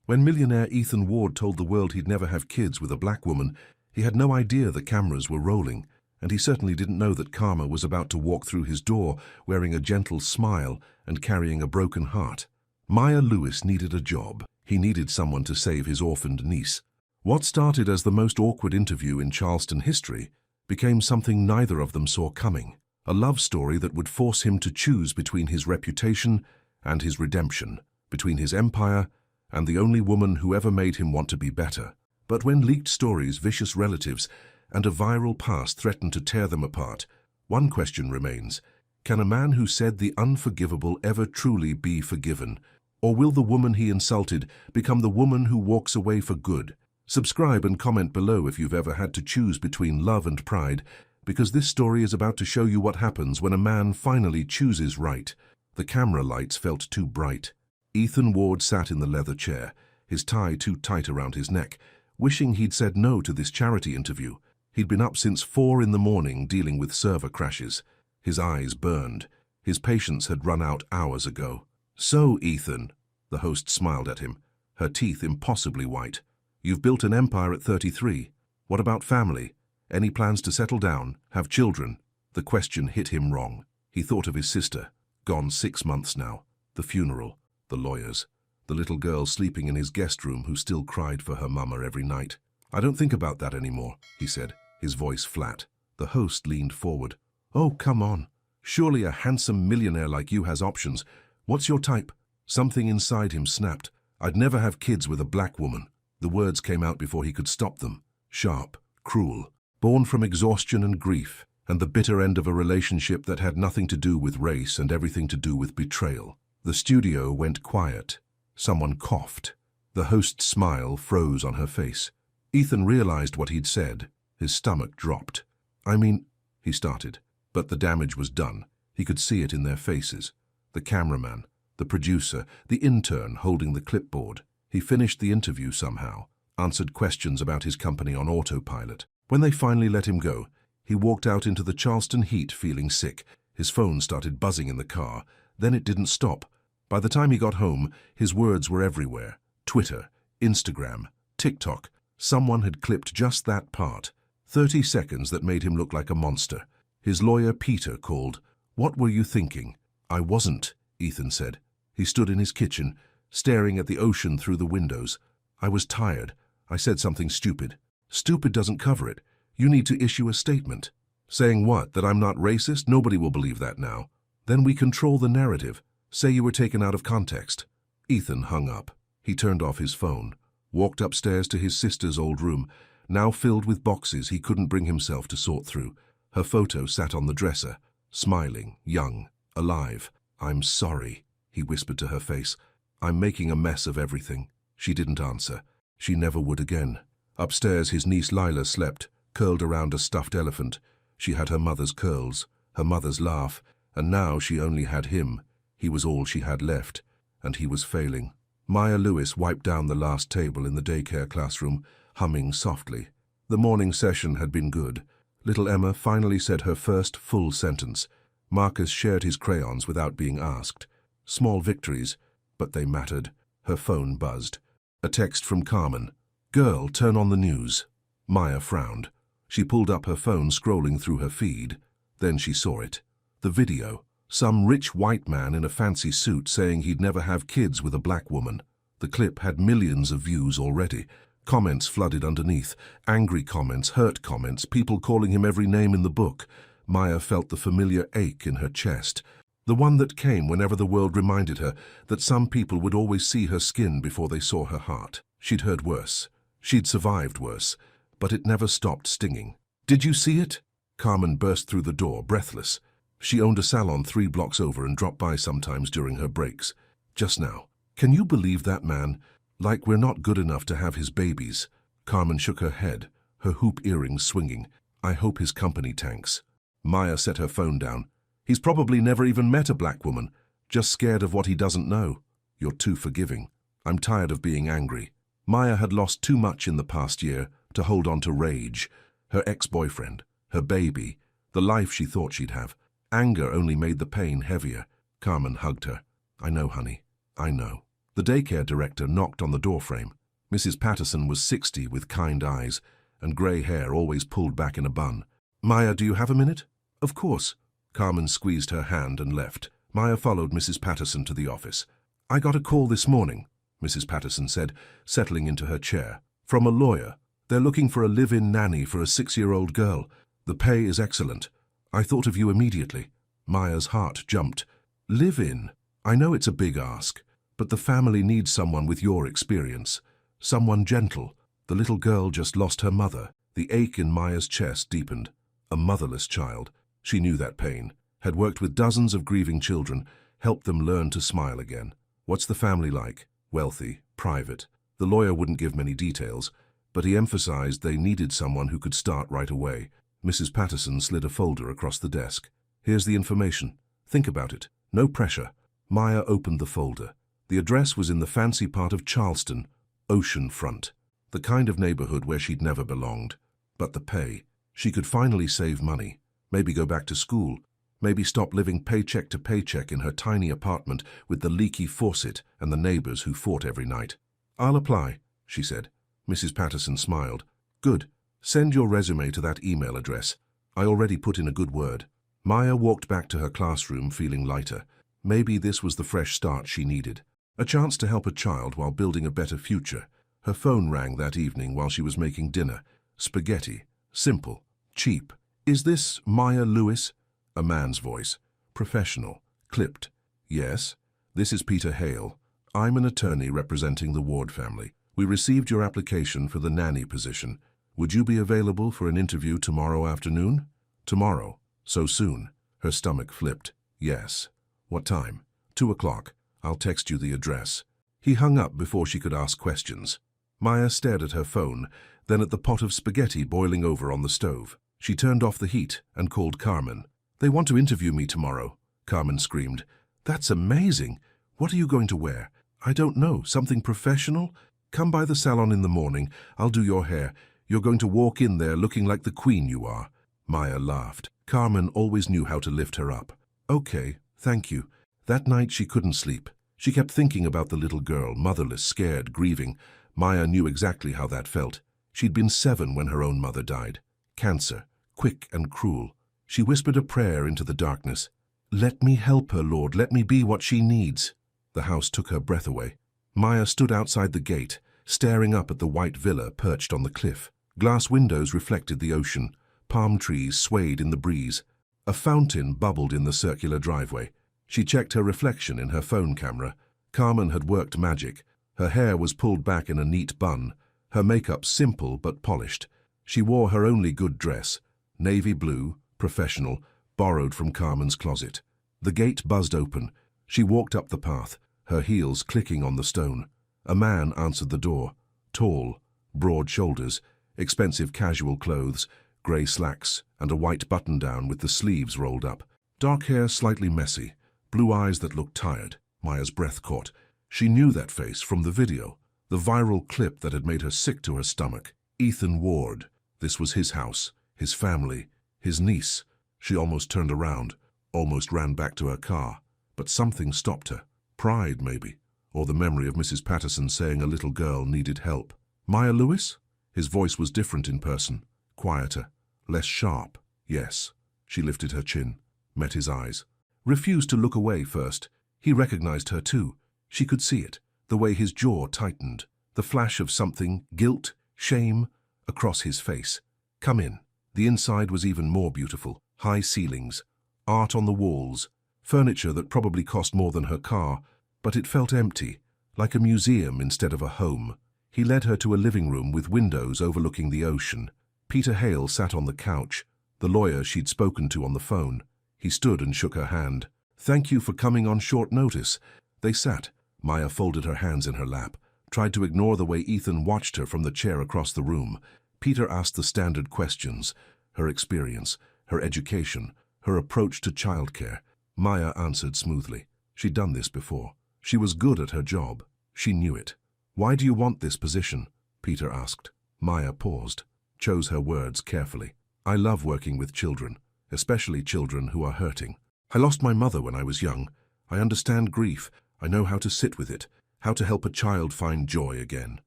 When millionaire Ethan Ward told the world he'd never have kids with a black woman, he had no idea the cameras were rolling, and he certainly didn't know that karma was about to walk through his door wearing a gentle smile and carrying a broken heart. Maya Lewis needed a job. He needed someone to save his orphaned niece. What started as the most awkward interview in Charleston history became something neither of them saw coming. A love story that would force him to choose between his reputation and his redemption, between his empire and the only woman who ever made him want to be better. But when leaked stories, vicious relatives, and a viral past threaten to tear them apart, one question remains: can a man who said the unforgivable ever truly be forgiven? Or will the woman he insulted become the woman who walks away for good? Subscribe and comment below if you've ever had to choose between love and pride, because this story is about to show you what happens when a man finally chooses right. The camera lights felt too bright. Ethan Ward sat in the leather chair, his tie too tight around his neck, wishing he'd said no to this charity interview. He'd been up since 4 in the morning dealing with server crashes. His eyes burned. His patience had run out hours ago. "So, Ethan," the host smiled at him, her teeth impossibly white. "You've built an empire at 33. What about family? Any plans to settle down, have children?" The question hit him wrong. He thought of his sister, gone 6 months now, the funeral, the lawyers, the little girl sleeping in his guest room who still cried for her mama every night. "I don't think about that anymore," he said, his voice flat. The host leaned forward. "Oh, come on. Surely a handsome millionaire like you has options. What's your type?" Something inside him snapped. "I'd never have kids with a black woman." The words came out before he could stop them. Sharp, cruel, born from exhaustion and grief, and the bitter end of a relationship that had nothing to do with race and everything to do with betrayal. The studio went quiet. Someone coughed. The host's smile froze on her face. Ethan realized what he'd said. His stomach dropped. "I mean," he started, but the damage was done. He could see it in their faces. The cameraman, the producer, the intern holding the clipboard. He finished the interview somehow, answered questions about his company on autopilot. When they finally let him go, he walked out into the Charleston heat feeling sick. His phone started buzzing in the car. Then it didn't stop. By the time he got home, his words were everywhere. Twitter, Instagram, TikTok. Someone had clipped just that part. 30 seconds that made him look like a monster. His lawyer, Peter, called. "What were you thinking?" "I wasn't," Ethan said. He stood in his kitchen, staring at the ocean through the windows. "I was tired. I said something stupid." "Stupid doesn't cover it. You need to issue a statement." "Saying what? That I'm not racist? Nobody will believe that now." "Then we control the narrative. Say you were taken out of context." Ethan hung up. He turned off his phone, walked upstairs to his sister's old room, now filled with boxes he couldn't bring himself to sort through. Her photo sat on the dresser, smiling, young, alive. "I'm sorry," he whispered to her face. "I'm making a mess of everything." She didn't answer. She never would again. Upstairs, his niece Lila slept, curled around a stuffed elephant. She had her mother's curls, her mother's laugh, and now she only had him. He was all she had left, and he was failing. Maya Lewis wiped down the last table in the daycare classroom, humming softly. The morning session had been good. Little Emma finally said her first full sentence. Marcus shared his crayons without being asked. Small victories, but they mattered. Her phone buzzed. A text from Carmen. "Girl, turn on the news." Maya frowned. She pulled up her phone, scrolling through her feed. Then she saw it. The video. Some rich white man in a fancy suit saying he'd never have kids with a black woman. The clip had millions of views already. Comments flooded underneath. Angry comments, hurt comments, people calling him every name in the book. Maya felt the familiar ache in her chest. The one that came whenever the world reminded her that some people would always see her skin before they saw her heart. She'd heard worse. She'd survived worse. But it never stopped stinging. "Did you see it?" Carmen burst through the door, breathless. She owned a salon 3 blocks over and dropped by sometimes during her breaks. "Just now. Can you believe that man? Like we're not good enough to have his babies." Carmen shook her head, her hoop earrings swinging. "I hope his company tanks." Maya set her phone down. "He's probably never even met a black woman, just scared of what he doesn't know." "You're too forgiving." "I'm tired of being angry." Maya had lost too much in the past year to hold on to rage. Her ex-boyfriend, her baby, the life she thought she'd have. Anger only made the pain heavier. Carmen hugged her. "I know, honey. I know." The daycare director knocked on the doorframe. Mrs. Patterson was 60 with kind eyes and grey hair always pulled back in a bun. "Maya, do you have a minute?" "Of course." Carmen squeezed her hand and left. Maya followed Mrs. Patterson to the office. "I got a call this morning," Mrs. Patterson said, settling into her chair. "From a lawyer. They're looking for a live-in nanny for a 6-year-old girl. The pay is excellent. I thought of you immediately." Maya's heart jumped. "Live-in? I know it's a big ask, but the family needs someone with your experience. Someone gentle. The little girl just lost her mother." The ache in Maya's chest deepened. A motherless child. She knew that pain. Had worked with dozens of grieving children, helped them learn to smile again. "What's the family like?" "Wealthy, private." The lawyer wouldn't give many details, but he emphasized they needed someone who could start right away. Mrs. Patterson slid a folder across the desk. "Here's the information. Think about it. No pressure." Maya opened the folder. The address was in the fancy part of Charleston, ocean front. The kind of neighborhood where she'd never belonged. But the pay. She could finally save money. Maybe go back to school. Maybe stop living paycheck to paycheck in her tiny apartment with the leaky faucet and the neighbors who fought every night. "I'll apply," she said. Mrs. Patterson smiled. "Good. Send your resume to that email address. I already put in a good word." Maya walked back to her classroom feeling lighter. Maybe this was the fresh start she needed. A chance to help a child while building a better future. Her phone rang that evening while she was making dinner. Spaghetti. Simple. Cheap. "Is this Maya Lewis?" A man's voice. Professional. Clipped. "Yes. This is Peter Hale. I'm an attorney representing the Ward family. We received your application for the nanny position. Would you be available for an interview tomorrow afternoon?" "Tomorrow? So soon?" Her stomach flipped. "Yes." "What time?" 2 o'clock. I'll text you the address." He hung up before she could ask questions. Maya stared at her phone, then at the pot of spaghetti boiling over on the stove. She turned off the heat and called Carmen. "They want to interview me tomorrow," Carmen screamed. "That's amazing. What are you going to wear?" "I don't know. Something professional? Come by the salon in the morning. I'll do your hair. You're going to walk in there looking like the queen you are." Maya laughed. Carmen always knew how to lift her up. "Okay, thank you." That night she couldn't sleep. She kept thinking about the little girl, motherless, scared, grieving. Maya knew exactly how that felt. She'd been 7 when her own mother died. Cancer, quick and cruel. She whispered a prayer into the darkness. "Let me help her, Lord. Let me be what she needs." The house took her breath away. Maya stood outside the gate, staring up at the white villa perched on the cliff. Glass windows reflected the ocean. Palm trees swayed in the breeze. A fountain bubbled in the circular driveway. She checked her reflection in her phone camera. Carmen had worked magic. Her hair was pulled back in a neat bun. Her makeup simple but polished. She wore her only good dress. Navy blue, professional, borrowed from Carmen's closet. The gate buzzed open. She walked up the path, her heels clicking on the stone. A man answered the door. Tall, broad shoulders, expensive casual clothes, grey slacks, and a white button-down with the sleeves rolled up. Dark hair slightly messy, blue eyes that looked tired. Maya's breath caught. She knew that face from the video, the viral clip that had made her sick to her stomach. Ethan Ward. This was his house, his family, his niece. She almost turned around, almost ran back to her car. But something stopped her. Pride, maybe, or the memory of Mrs. Patterson saying a little girl needed help. "Maya Lewis?" His voice was different in person, quieter, less sharp. "Yes." She lifted her chin, met his eyes. Refused to look away first. He recognized her too. She could see it, the way his jaw tightened, the flash of something, guilt, shame, across his face. "Come in." The inside was even more beautiful. High ceilings, art on the walls, furniture that probably cost more than her car, but it felt empty, like a museum instead of a home. He led her to a living room with windows overlooking the ocean. Peter Hale sat on the couch, the lawyer she'd spoken to on the phone. He stood and shook her hand. "Thank you for coming on short notice." They sat. Maya folded her hands in her lap, tried to ignore the way Ethan watched her from the chair across the room. Peter asked the standard questions, her experience, her education, her approach to childcare. Maya answered smoothly. She'd done this before. She was good at her job. She knew it. "Why do you want this position?" Peter asked. Maya paused, chose her words carefully. "I love working with children, especially children who are hurting. I lost my mother when I was young. I understand grief. I know how to sit with it, How to help a child find joy again.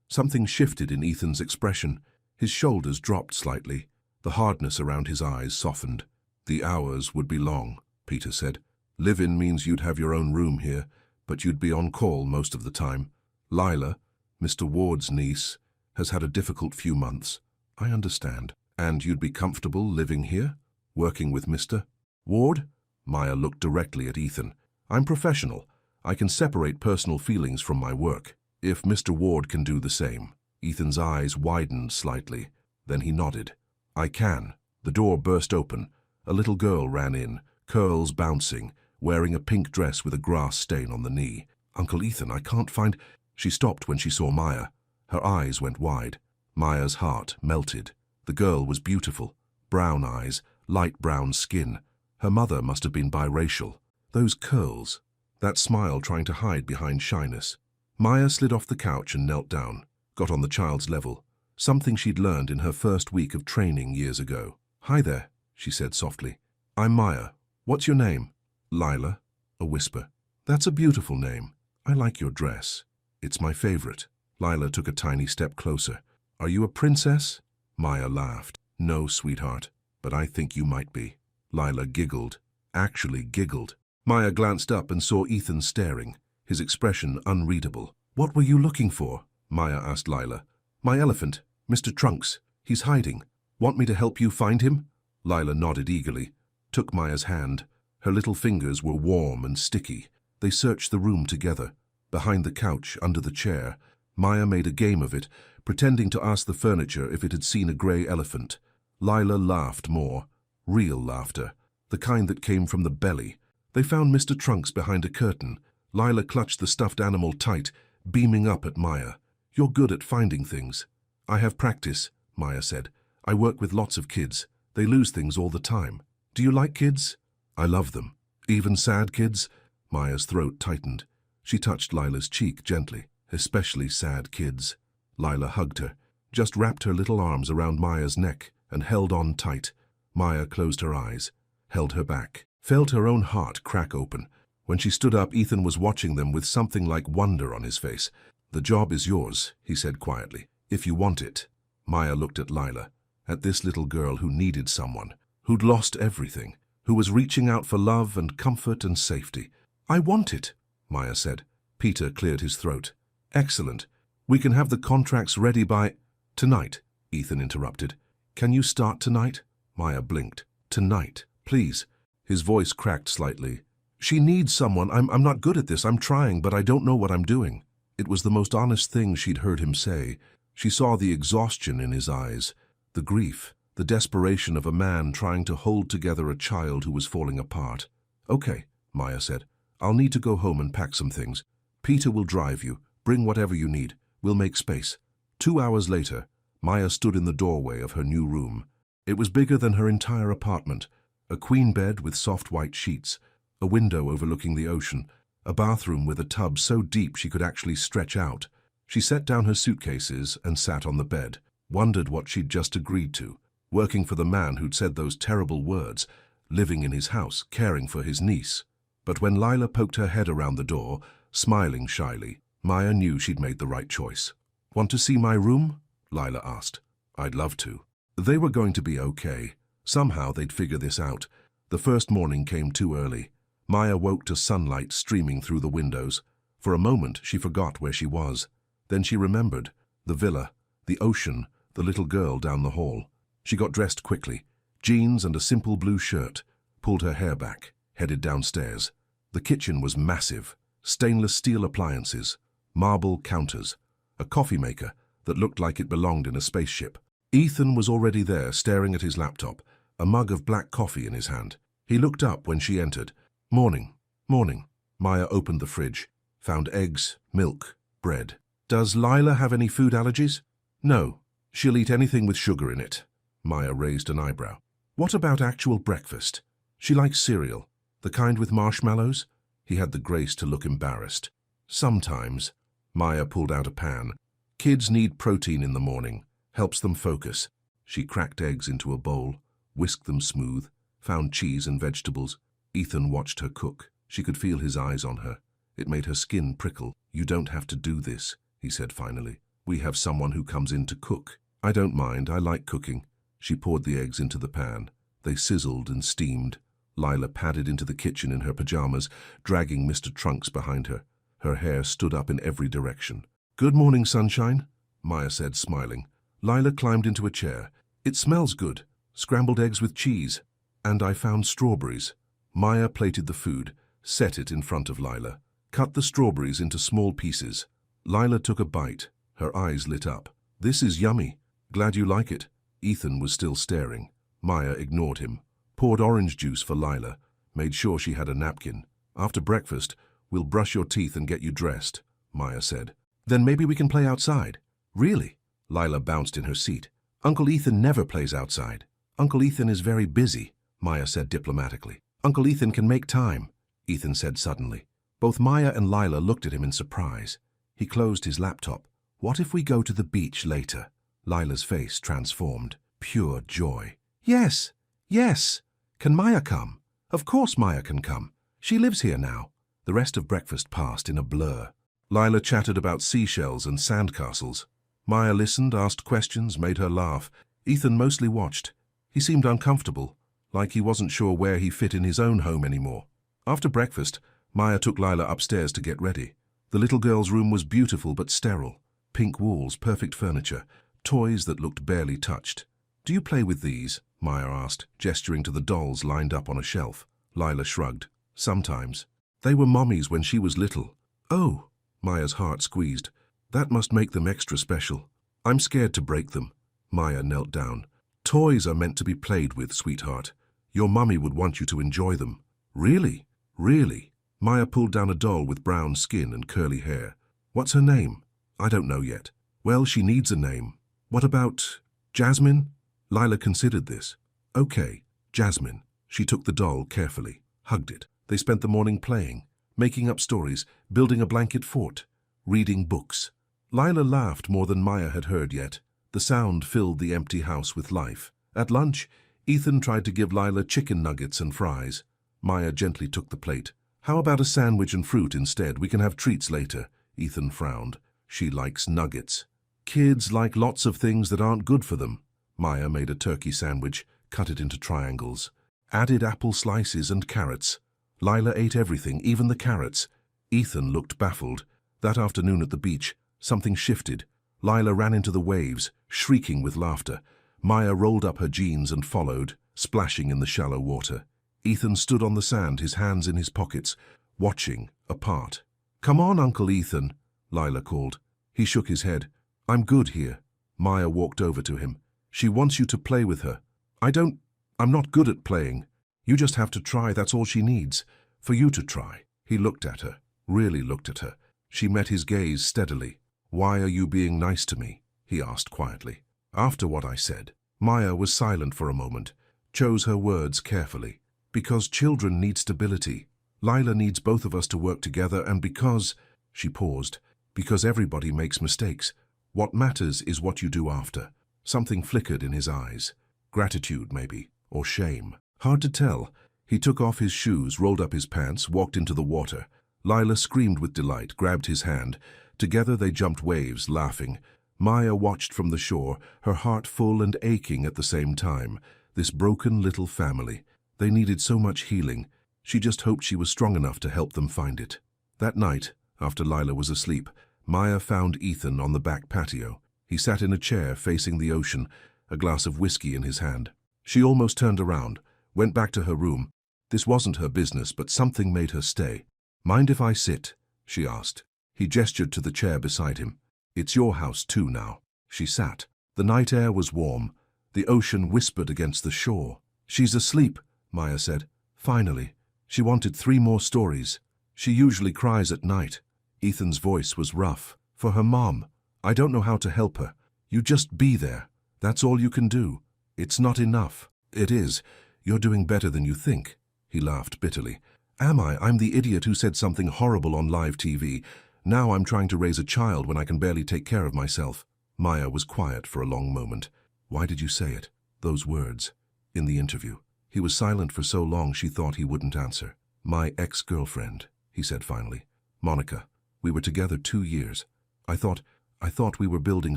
Something shifted in Ethan's expression. His shoulders dropped slightly. The hardness around his eyes softened. The hours would be long, Peter said. Live-in means you'd have your own room here, but you'd be on call most of the time. Lila, Mr. Ward's niece, has had a difficult few months. I understand. And you'd be comfortable living here? Working with Mr. Ward? Maya looked directly at Ethan. I'm professional. I can separate personal feelings from my work. If Mr. Ward can do the same. Ethan's eyes widened slightly. Then he nodded. I can. The door burst open. A little girl ran in, curls bouncing, wearing a pink dress with a grass stain on the knee. Uncle Ethan, I can't find... She stopped when she saw Maya. Her eyes went wide. Maya's heart melted. The girl was beautiful. Brown eyes, light brown skin. Her mother must have been biracial. Those curls. That smile trying to hide behind shyness. Maya slid off the couch and knelt down, got on the child's level. Something she'd learned in her first week of training years ago. Hi there, she said softly. I'm Maya. What's your name? Lila. A whisper. That's a beautiful name. I like your dress. It's my favorite. Lila took a tiny step closer. Are you a princess? Maya laughed. No, sweetheart, but I think you might be. Lila giggled. Actually giggled. Maya glanced up and saw Ethan staring, his expression unreadable. What were you looking for? Maya asked Lila. My elephant, Mr. Trunks. He's hiding. Want me to help you find him? Lila nodded eagerly, took Maya's hand. Her little fingers were warm and sticky. They searched the room together. Behind the couch, under the chair, Maya made a game of it, pretending to ask the furniture if it had seen a grey elephant. Lila laughed more. Real laughter. The kind that came from the belly. They found Mr. Trunks behind a curtain. Lila clutched the stuffed animal tight, beaming up at Maya. You're good at finding things. I have practice, Maya said. I work with lots of kids. They lose things all the time. Do you like kids? I love them. Even sad kids? Maya's throat tightened. She touched Lila's cheek gently. Especially sad kids. Lila hugged her, just wrapped her little arms around Maya's neck and held on tight. Maya closed her eyes, held her back, felt her own heart crack open. When she stood up, Ethan was watching them with something like wonder on his face. The job is yours, he said quietly, if you want it. Maya looked at Lila, at this little girl who needed someone, who'd lost everything, who was reaching out for love and comfort and safety. I want it, Maya said. Peter cleared his throat. Excellent. We can have the contracts ready by... Tonight, Ethan interrupted. Can you start tonight? Maya blinked. Tonight, please. His voice cracked slightly. She needs someone. I'm not good at this. I'm trying, but I don't know what I'm doing. It was the most honest thing she'd heard him say. She saw the exhaustion in his eyes, the grief, the desperation of a man trying to hold together a child who was falling apart. Okay, Maya said. I'll need to go home and pack some things. Peter will drive you. Bring whatever you need. We'll make space. 2 hours later, Maya stood in the doorway of her new room. It was bigger than her entire apartment. A queen bed with soft white sheets, a window overlooking the ocean, a bathroom with a tub so deep she could actually stretch out. She set down her suitcases and sat on the bed, wondered what she'd just agreed to, working for the man who'd said those terrible words, living in his house, caring for his niece. But when Lila poked her head around the door, smiling shyly, Maya knew she'd made the right choice. Want to see my room? Lila asked. I'd love to. They were going to be okay. Somehow they'd figure this out. The first morning came too early. Maya woke to sunlight streaming through the windows. For a moment she forgot where she was. Then she remembered. The villa, the ocean, the little girl down the hall. She got dressed quickly. Jeans and a simple blue shirt. Pulled her hair back, headed downstairs. The kitchen was massive. Stainless steel appliances, marble counters, a coffee maker that looked like it belonged in a spaceship. Ethan was already there, staring at his laptop, a mug of black coffee in his hand. He looked up when she entered. Morning. Morning. Maya opened the fridge, found eggs, milk, bread. Does Lila have any food allergies? No. She'll eat anything with sugar in it. Maya raised an eyebrow. What about actual breakfast? She likes cereal. The kind with marshmallows? He had the grace to look embarrassed. Sometimes. Maya pulled out a pan. Kids need protein in the morning. Helps them focus. She cracked eggs into a bowl, whisked them smooth, found cheese and vegetables. Ethan watched her cook. She could feel his eyes on her. It made her skin prickle. "You don't have to do this," he said finally. "We have someone who comes in to cook." "I don't mind, I like cooking." She poured the eggs into the pan. They sizzled and steamed. Lila padded into the kitchen in her pajamas, dragging Mr. Trunks behind her. Her hair stood up in every direction. "Good morning, sunshine," Maya said, smiling. Lila climbed into a chair. "It smells good. Scrambled eggs with cheese. And I found strawberries." Maya plated the food, set it in front of Lila. Cut the strawberries into small pieces. Lila took a bite. Her eyes lit up. "This is yummy. Glad you like it." Ethan was still staring. Maya ignored him. Poured orange juice for Lila. Made sure she had a napkin. "After breakfast, we'll brush your teeth and get you dressed," Maya said. "Then maybe we can play outside." "Really?" Lila bounced in her seat. "Uncle Ethan never plays outside." "Uncle Ethan is very busy," Maya said diplomatically. "Uncle Ethan can make time," Ethan said suddenly. Both Maya and Lila looked at him in surprise. He closed his laptop. "What if we go to the beach later?" Lila's face transformed. Pure joy. "Yes, yes. Can Maya come?" "Of course Maya can come. She lives here now." The rest of breakfast passed in a blur. Lila chattered about seashells and sandcastles. Maya listened, asked questions, made her laugh. Ethan mostly watched. He seemed uncomfortable, like he wasn't sure where he fit in his own home anymore. After breakfast, Maya took Lila upstairs to get ready. The little girl's room was beautiful but sterile. Pink walls, perfect furniture, toys that looked barely touched. "Do you play with these?" Maya asked, gesturing to the dolls lined up on a shelf. Lila shrugged. "Sometimes. They were Mommy's when she was little." "Oh," Maya's heart squeezed. "That must make them extra special. I'm scared to break them." Maya knelt down. "Toys are meant to be played with, sweetheart. Your mummy would want you to enjoy them." "Really? Really?" Maya pulled down a doll with brown skin and curly hair. "What's her name?" "I don't know yet." "Well, she needs a name. What about Jasmine?" Lila considered this. "Okay, Jasmine." She took the doll carefully, hugged it. They spent the morning playing, making up stories, building a blanket fort, reading books. Lila laughed more than Maya had heard yet. The sound filled the empty house with life. At lunch, Ethan tried to give Lila chicken nuggets and fries. Maya gently took the plate. "How about a sandwich and fruit instead? We can have treats later." Ethan frowned. "She likes nuggets." "Kids like lots of things that aren't good for them." Maya made a turkey sandwich, cut it into triangles. Added apple slices and carrots. Lila ate everything, even the carrots. Ethan looked baffled. That afternoon at the beach, something shifted. Lila ran into the waves, shrieking with laughter. Maya rolled up her jeans and followed, splashing in the shallow water. Ethan stood on the sand, his hands in his pockets, watching, apart. "Come on, Uncle Ethan," Lila called. He shook his head. "I'm good here." Maya walked over to him. "She wants you to play with her." I'm not good at playing. You just have to try, that's all she needs. For you to try." He looked at her, really looked at her. She met his gaze steadily. "Why are you being nice to me?" he asked quietly. "After what I said." Maya was silent for a moment, chose her words carefully. "Because children need stability. Lila needs both of us to work together, and because—" She paused. "Because everybody makes mistakes. What matters is what you do after." Something flickered in his eyes. Gratitude, maybe, or shame. Hard to tell. He took off his shoes, rolled up his pants, walked into the water. Lila screamed with delight, grabbed his hand. Together they jumped waves, laughing. Maya watched from the shore, her heart full and aching at the same time. This broken little family. They needed so much healing. She just hoped she was strong enough to help them find it. That night, after Lila was asleep, Maya found Ethan on the back patio. He sat in a chair facing the ocean, a glass of whiskey in his hand. She almost turned around, went back to her room. This wasn't her business, but something made her stay. "Mind if I sit?" she asked. He gestured to the chair beside him. "It's your house too now." She sat. The night air was warm. The ocean whispered against the shore. "She's asleep," Maya said. Finally. She wanted 3 more stories. "She usually cries at night." Ethan's voice was rough. "For her mom. I don't know how to help her. You just be there. That's all you can do. It's not enough." "It is. You're doing better than you think." He laughed bitterly. "Am I? I'm the idiot who said something horrible on live TV. Now I'm trying to raise a child when I can barely take care of myself." Maya was quiet for a long moment. "Why did you say it? Those words?" "In the interview." He was silent for so long she thought he wouldn't answer. "My ex-girlfriend," he said finally. Monica, we were together 2 years. I thought we were building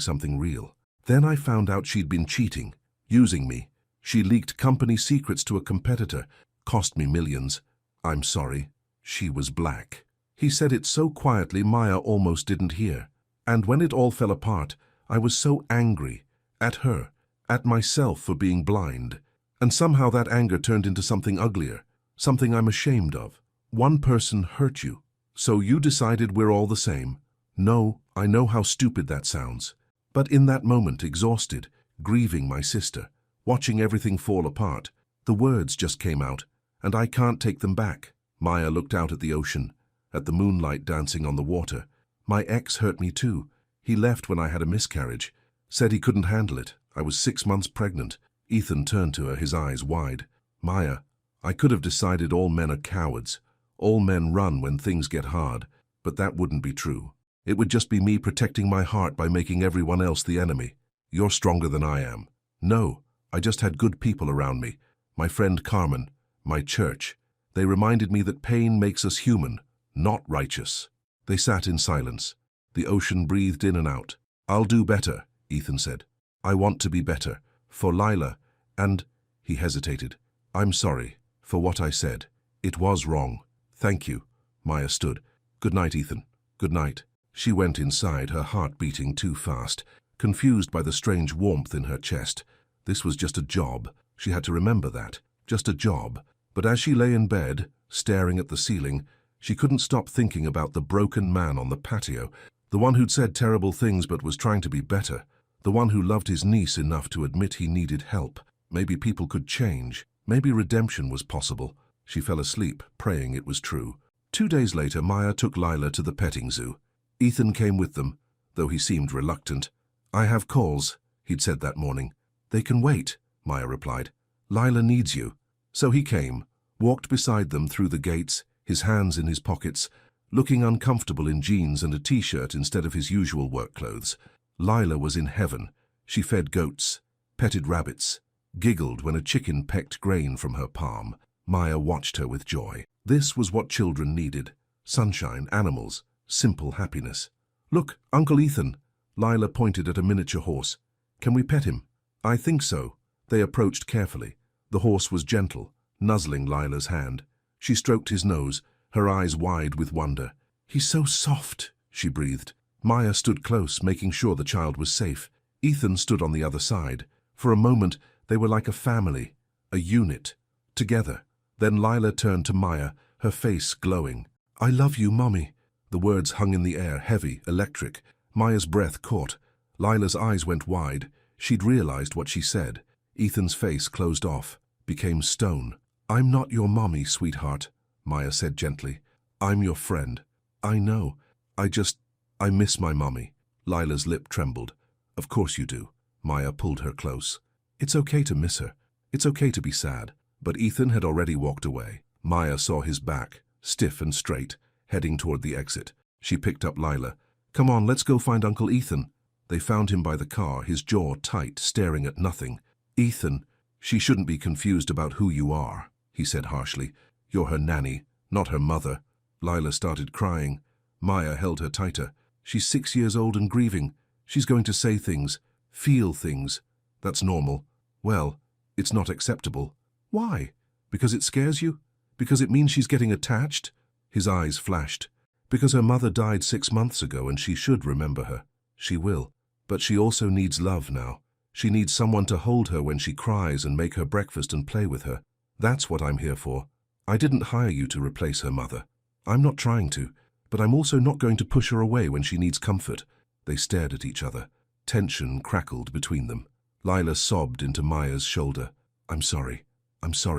something real. Then I found out she'd been cheating, using me. She leaked company secrets to a competitor, cost me millions. I'm sorry. She was black. He said it so quietly Maya almost didn't hear. And when it all fell apart, I was so angry. At her, at myself for being blind. And somehow that anger turned into something uglier, something I'm ashamed of. One person hurt you, so you decided we're all the same. No, I know how stupid that sounds. But in that moment, exhausted, grieving my sister, watching everything fall apart, the words just came out, and I can't take them back. Maya looked out at the ocean, at the moonlight dancing on the water. My ex hurt me too. He left when I had a miscarriage, said he couldn't handle it. I was 6 months pregnant. Ethan turned to her, his eyes wide. Maya, I could have decided all men are cowards. All men run when things get hard, but that wouldn't be true. It would just be me protecting my heart by making everyone else the enemy. You're stronger than I am. No, I just had good people around me. My friend Carmen, my church. They reminded me that pain makes us human, not righteous. They sat in silence. The ocean breathed in and out. I'll do better, Ethan said. I want to be better. For Lila, and... He hesitated. I'm sorry for what I said. It was wrong. Thank you. Maya stood. Good night, Ethan. Good night. She went inside, her heart beating too fast, confused by the strange warmth in her chest. This was just a job. She had to remember that. Just a job. But as she lay in bed, staring at the ceiling, she couldn't stop thinking about the broken man on the patio, the one who'd said terrible things but was trying to be better, the one who loved his niece enough to admit he needed help. Maybe people could change. Maybe redemption was possible. She fell asleep, praying it was true. 2 days later, Maya took Lila to the petting zoo. Ethan came with them, though he seemed reluctant. I have calls, he'd said that morning. They can wait, Maya replied. Lila needs you. So he came, walked beside them through the gates, his hands in his pockets, looking uncomfortable in jeans and a t-shirt instead of his usual work clothes. Lila was in heaven. She fed goats, petted rabbits, giggled when a chicken pecked grain from her palm. Maya watched her with joy. This was what children needed. Sunshine, animals, simple happiness. Look, Uncle Ethan. Lila pointed at a miniature horse. Can we pet him? I think so. They approached carefully. The horse was gentle, nuzzling Lila's hand. She stroked his nose, her eyes wide with wonder. He's so soft, she breathed. Maya stood close, making sure the child was safe. Ethan stood on the other side. For a moment, they were like a family, a unit, together. Then Lila turned to Maya, her face glowing. I love you, Mommy. The words hung in the air, heavy, electric. Maya's breath caught. Lila's eyes went wide. She'd realized what she said. Ethan's face closed off, became stone. I'm not your mommy, sweetheart, Maya said gently. I'm your friend. I know. I miss my mommy. Lila's lip trembled. Of course you do. Maya pulled her close. It's okay to miss her. It's okay to be sad. But Ethan had already walked away. Maya saw his back, stiff and straight, heading toward the exit. She picked up Lila. Come on, let's go find Uncle Ethan. They found him by the car, his jaw tight, staring at nothing. Ethan, she shouldn't be confused about who you are, he said harshly. You're her nanny, not her mother. Lila started crying. Maya held her tighter. She's 6 years old and grieving. She's going to say things, feel things. That's normal. Well, it's not acceptable. Why? Because it scares you? Because it means she's getting attached? His eyes flashed. Because her mother died 6 months ago and she should remember her. She will. But she also needs love now. She needs someone to hold her when she cries and make her breakfast and play with her. That's what I'm here for. I didn't hire you to replace her mother. I'm not trying to, but I'm also not going to push her away when she needs comfort. They stared at each other. Tension crackled between them. Lila sobbed into Maya's shoulder. I'm sorry,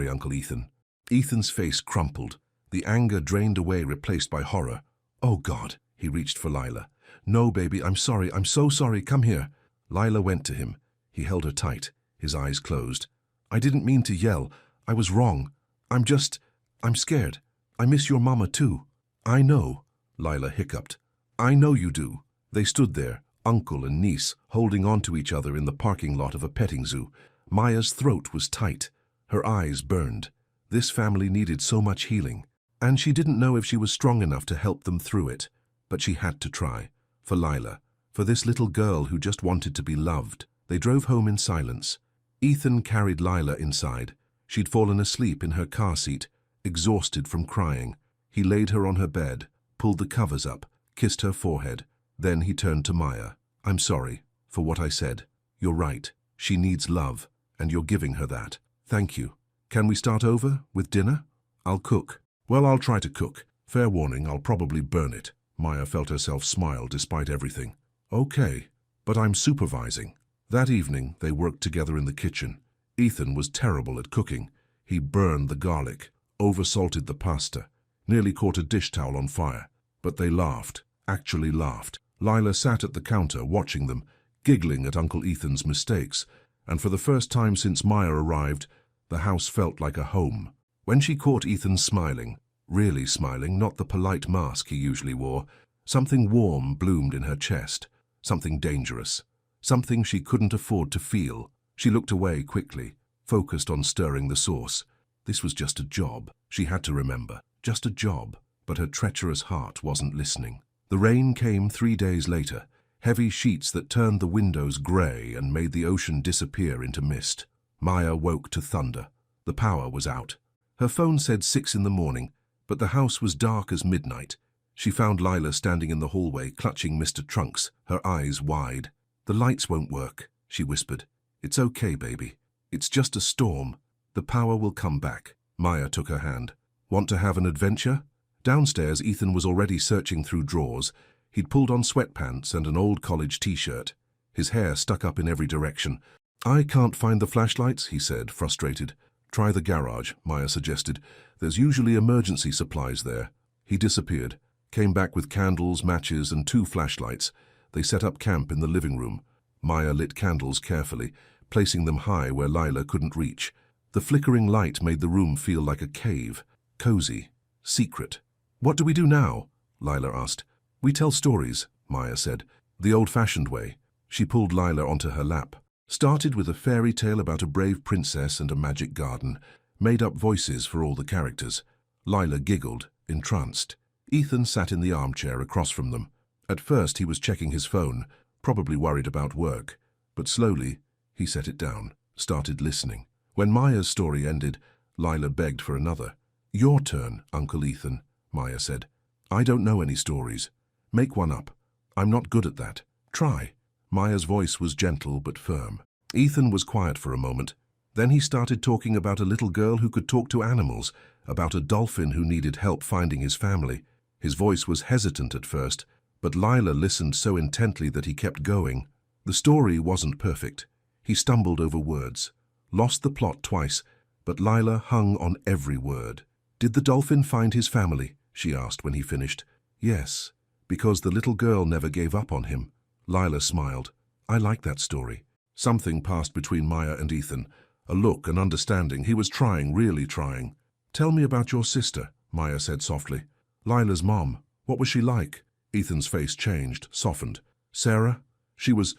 Uncle Ethan. Ethan's face crumpled. The anger drained away, replaced by horror. Oh God, he reached for Lila. No, baby, I'm sorry, I'm so sorry, come here. Lila went to him. He held her tight, his eyes closed. I didn't mean to yell. I was wrong. I'm scared. I miss your mama too. I know, Lila hiccuped. I know you do. They stood there, uncle and niece, holding on to each other in the parking lot of a petting zoo. Maya's throat was tight. Her eyes burned. This family needed so much healing. And she didn't know if she was strong enough to help them through it. But she had to try. For Lila. For this little girl who just wanted to be loved. They drove home in silence. Ethan carried Lila inside. She'd fallen asleep in her car seat, exhausted from crying. He laid her on her bed, pulled the covers up, kissed her forehead. Then he turned to Maya. I'm sorry for what I said. You're right. She needs love, and you're giving her that. Thank you. Can we start over with dinner? I'll cook. Well, I'll try to cook. Fair warning, I'll probably burn it. Maya felt herself smile despite everything. Okay, but I'm supervising. That evening, they worked together in the kitchen. Ethan was terrible at cooking. He burned the garlic, oversalted the pasta, nearly caught a dish towel on fire. But they laughed, actually laughed. Lila sat at the counter watching them, giggling at Uncle Ethan's mistakes, and for the first time since Maya arrived, the house felt like a home. When she caught Ethan smiling, really smiling, not the polite mask he usually wore, something warm bloomed in her chest, something dangerous, something she couldn't afford to feel. She looked away quickly, focused on stirring the sauce. This was just a job, she had to remember, just a job, but her treacherous heart wasn't listening. The rain came 3 days later, heavy sheets that turned the windows grey and made the ocean disappear into mist. Maya woke to thunder. The power was out. Her phone said 6 in the morning, but the house was dark as midnight. She found Lila standing in the hallway, clutching Mr. Trunks, her eyes wide. The lights won't work, she whispered. It's okay, baby. It's just a storm. The power will come back. Maya took her hand. Want to have an adventure? Downstairs, Ethan was already searching through drawers. He'd pulled on sweatpants and an old college t-shirt. His hair stuck up in every direction. I can't find the flashlights, he said, frustrated. Try the garage, Maya suggested. There's usually emergency supplies there. He disappeared, came back with candles, matches, and 2 flashlights. They set up camp in the living room. Maya lit candles carefully, placing them high where Lila couldn't reach. The flickering light made the room feel like a cave, cozy, secret. What do we do now? Lila asked. We tell stories, Maya said, the old-fashioned way. She pulled Lila onto her lap. Started with a fairy tale about a brave princess and a magic garden, made up voices for all the characters. Lila giggled, entranced. Ethan sat in the armchair across from them. At first he was checking his phone, probably worried about work. But slowly, he set it down, started listening. When Maya's story ended, Lila begged for another. Your turn, Uncle Ethan, Maya said. I don't know any stories. Make one up. I'm not good at that. Try. Maya's voice was gentle but firm. Ethan was quiet for a moment. Then he started talking about a little girl who could talk to animals, about a dolphin who needed help finding his family. His voice was hesitant at first, but Lila listened so intently that he kept going. The story wasn't perfect. He stumbled over words, lost the plot twice, but Lila hung on every word. Did the dolphin find his family? She asked when he finished. Yes, because the little girl never gave up on him. Lila smiled. I like that story. Something passed between Maya and Ethan. A look, an understanding. He was trying, really trying. Tell me about your sister, Maya said softly. Lila's mom. What was she like? Ethan's face changed, softened. Sarah? She was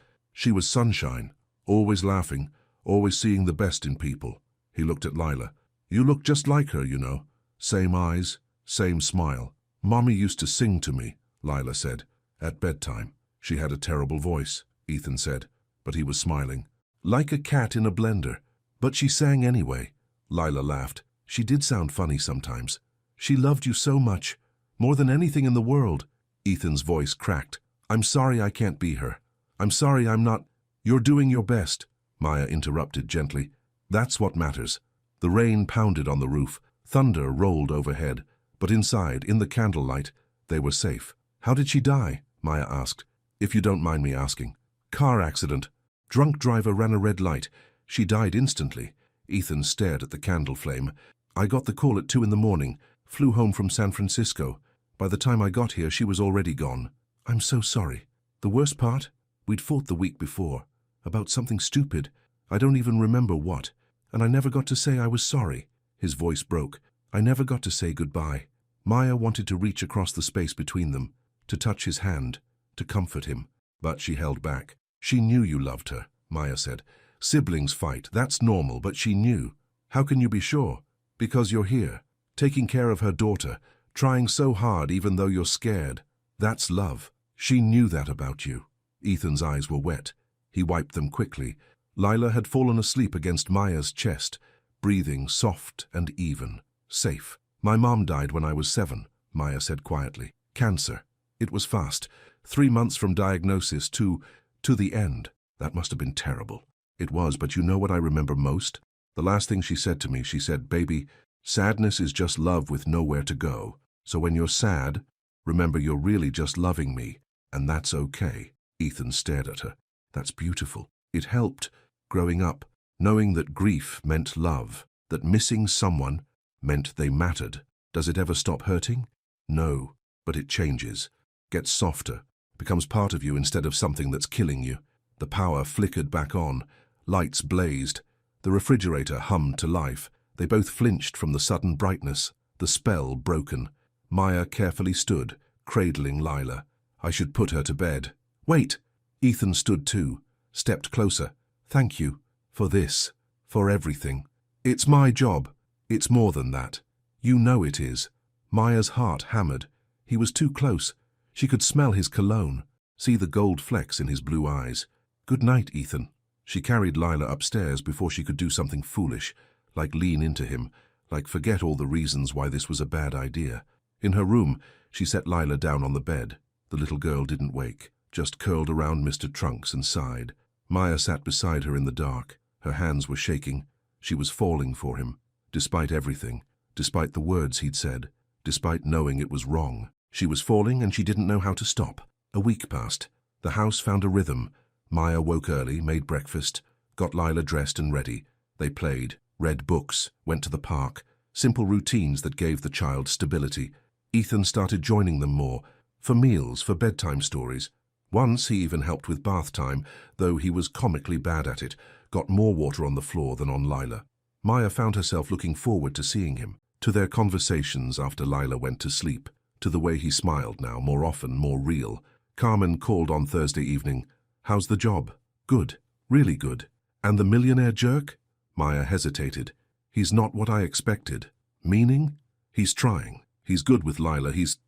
sunshine. Always laughing, always seeing the best in people. He looked at Lila. You look just like her, you know. Same eyes, same smile. Mommy used to sing to me, Lila said, at bedtime. She had a terrible voice, Ethan said, but he was smiling. Like a cat in a blender. But she sang anyway. Lila laughed. She did sound funny sometimes. She loved you so much, more than anything in the world. Ethan's voice cracked. I'm sorry I can't be her. I'm sorry I'm not. You're doing your best, Maya interrupted gently. That's what matters. The rain pounded on the roof. Thunder rolled overhead. But inside, in the candlelight, they were safe. How did she die? Maya asked. If you don't mind me asking. Car accident. Drunk driver ran a red light. She died instantly. Ethan stared at the candle flame. I got the call at 2 in the morning. Flew home from San Francisco. By the time I got here, she was already gone. I'm so sorry. The worst part? We'd fought the week before. About something stupid. I don't even remember what. And I never got to say I was sorry. His voice broke. I never got to say goodbye. Maya wanted to reach across the space between them, to touch his hand, to comfort him. But she held back. She knew you loved her, Maya said. Siblings fight, that's normal, but she knew. How can you be sure? Because you're here. taking care of her daughter, trying so hard even though you're scared. That's love. She knew that about you. Ethan's eyes were wet. He wiped them quickly. Lila had fallen asleep against Maya's chest, breathing soft and even. Safe. My mom died when I was 7, Maya said quietly. Cancer. It was fast. 3 months from diagnosis to the end. That must have been terrible. It was, but you know what I remember most? The last thing she said to me, she said, "Baby, sadness is just love with nowhere to go. So when you're sad, remember you're really just loving me, and that's okay." Ethan stared at her. That's beautiful. It helped, growing up, knowing that grief meant love, that missing someone meant they mattered. Does it ever stop hurting? No, but it changes, gets softer, becomes part of you instead of something that's killing you. The power flickered back on, lights blazed, the refrigerator hummed to life. They both flinched from the sudden brightness, the spell broken. Maya carefully stood, cradling Lila. I should put her to bed. Wait! Ethan stood too, stepped closer. Thank you. For this. For everything. It's my job. It's more than that. You know it is. Maya's heart hammered. He was too close. She could smell his cologne, see the gold flecks in his blue eyes. Good night, Ethan. She carried Lila upstairs before she could do something foolish, like lean into him, like forget all the reasons why this was a bad idea. In her room, she set Lila down on the bed. The little girl didn't wake, just curled around Mr. Trunks and sighed. Maya sat beside her in the dark. Her hands were shaking. She was falling for him, despite everything, despite the words he'd said, despite knowing it was wrong. She was falling and she didn't know how to stop. A week passed. The house found a rhythm. Maya woke early, made breakfast, got Lila dressed and ready. They played, read books, went to the park. Simple routines that gave the child stability. Ethan started joining them more, for meals, for bedtime stories. Once he even helped with bath time, though he was comically bad at it, got more water on the floor than on Lila. Maya found herself looking forward to seeing him, to their conversations after Lila went to sleep, to the way he smiled now, more often, more real. Carmen called on Thursday evening. How's the job? Good. Really good. And the millionaire jerk? Maya hesitated. He's not what I expected. Meaning? He's trying. He's good with Lila. He's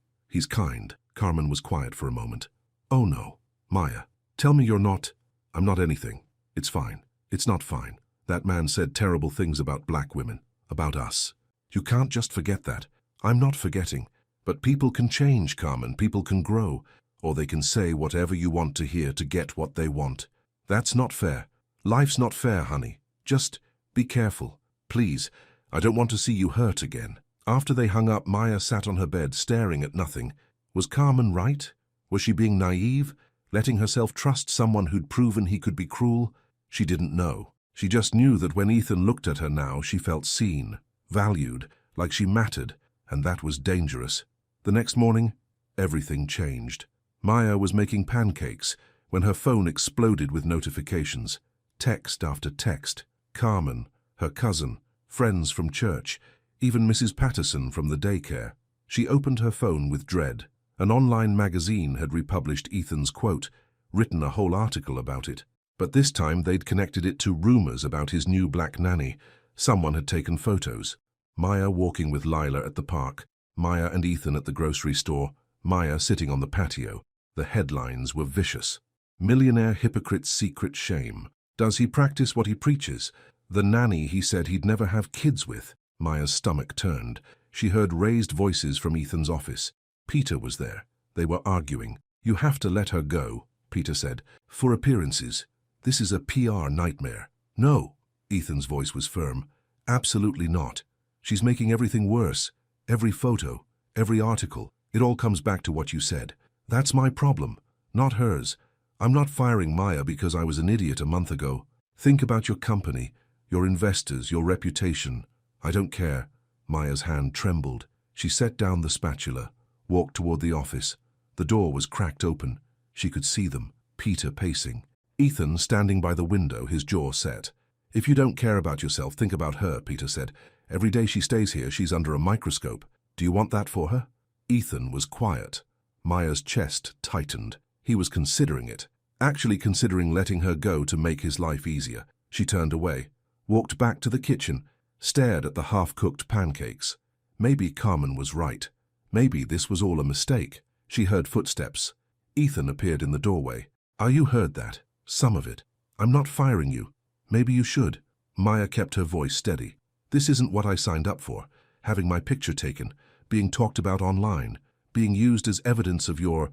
kind. Carmen was quiet for a moment. Oh no. Maya, tell me you're not. I'm not anything. It's fine. It's not fine. That man said terrible things about black women. About us. You can't just forget that. I'm not forgetting. But people can change, Carmen. People can grow. Or they can say whatever you want to hear to get what they want. That's not fair. Life's not fair, honey. Just be careful. Please, I don't want to see you hurt again. After they hung up, Maya sat on her bed, staring at nothing. Was Carmen right? Was she being naive, letting herself trust someone who'd proven he could be cruel? She didn't know. She just knew that when Ethan looked at her now, she felt seen, valued, like she mattered, and that was dangerous. The next morning, everything changed. Maya was making pancakes when her phone exploded with notifications. Text after text. Carmen, her cousin, friends from church, even Mrs. Patterson from the daycare. She opened her phone with dread. An online magazine had republished Ethan's quote, written a whole article about it. But this time they'd connected it to rumors about his new black nanny. Someone had taken photos. Maya walking with Lila at the park. Maya and Ethan at the grocery store. Maya sitting on the patio. The headlines were vicious. Millionaire hypocrite's secret shame. Does he practice what he preaches? The nanny he said he'd never have kids with. Maya's stomach turned. She heard raised voices from Ethan's office. Peter was there. They were arguing. You have to let her go, Peter said. For appearances. This is a PR nightmare. No. Ethan's voice was firm. Absolutely not. She's making everything worse. Every photo, every article. It all comes back to what you said. That's my problem, not hers. I'm not firing Maya because I was an idiot a month ago. Think about your company, your investors, your reputation. I don't care. Maya's hand trembled. She set down the spatula, walked toward the office. The door was cracked open. She could see them, Peter pacing. Ethan standing by the window, his jaw set. If you don't care about yourself, think about her, Peter said. Every day she stays here, she's under a microscope. Do you want that for her? Ethan was quiet. Maya's chest tightened. He was considering it, actually considering letting her go to make his life easier. She turned away, walked back to the kitchen, stared at the half-cooked pancakes. Maybe Carmen was right. Maybe this was all a mistake. She heard footsteps. Ethan appeared in the doorway. You heard that? Some of it. I'm not firing you. Maybe you should. Maya kept her voice steady. This isn't what I signed up for. Having my picture taken, being talked about online, being used as evidence of your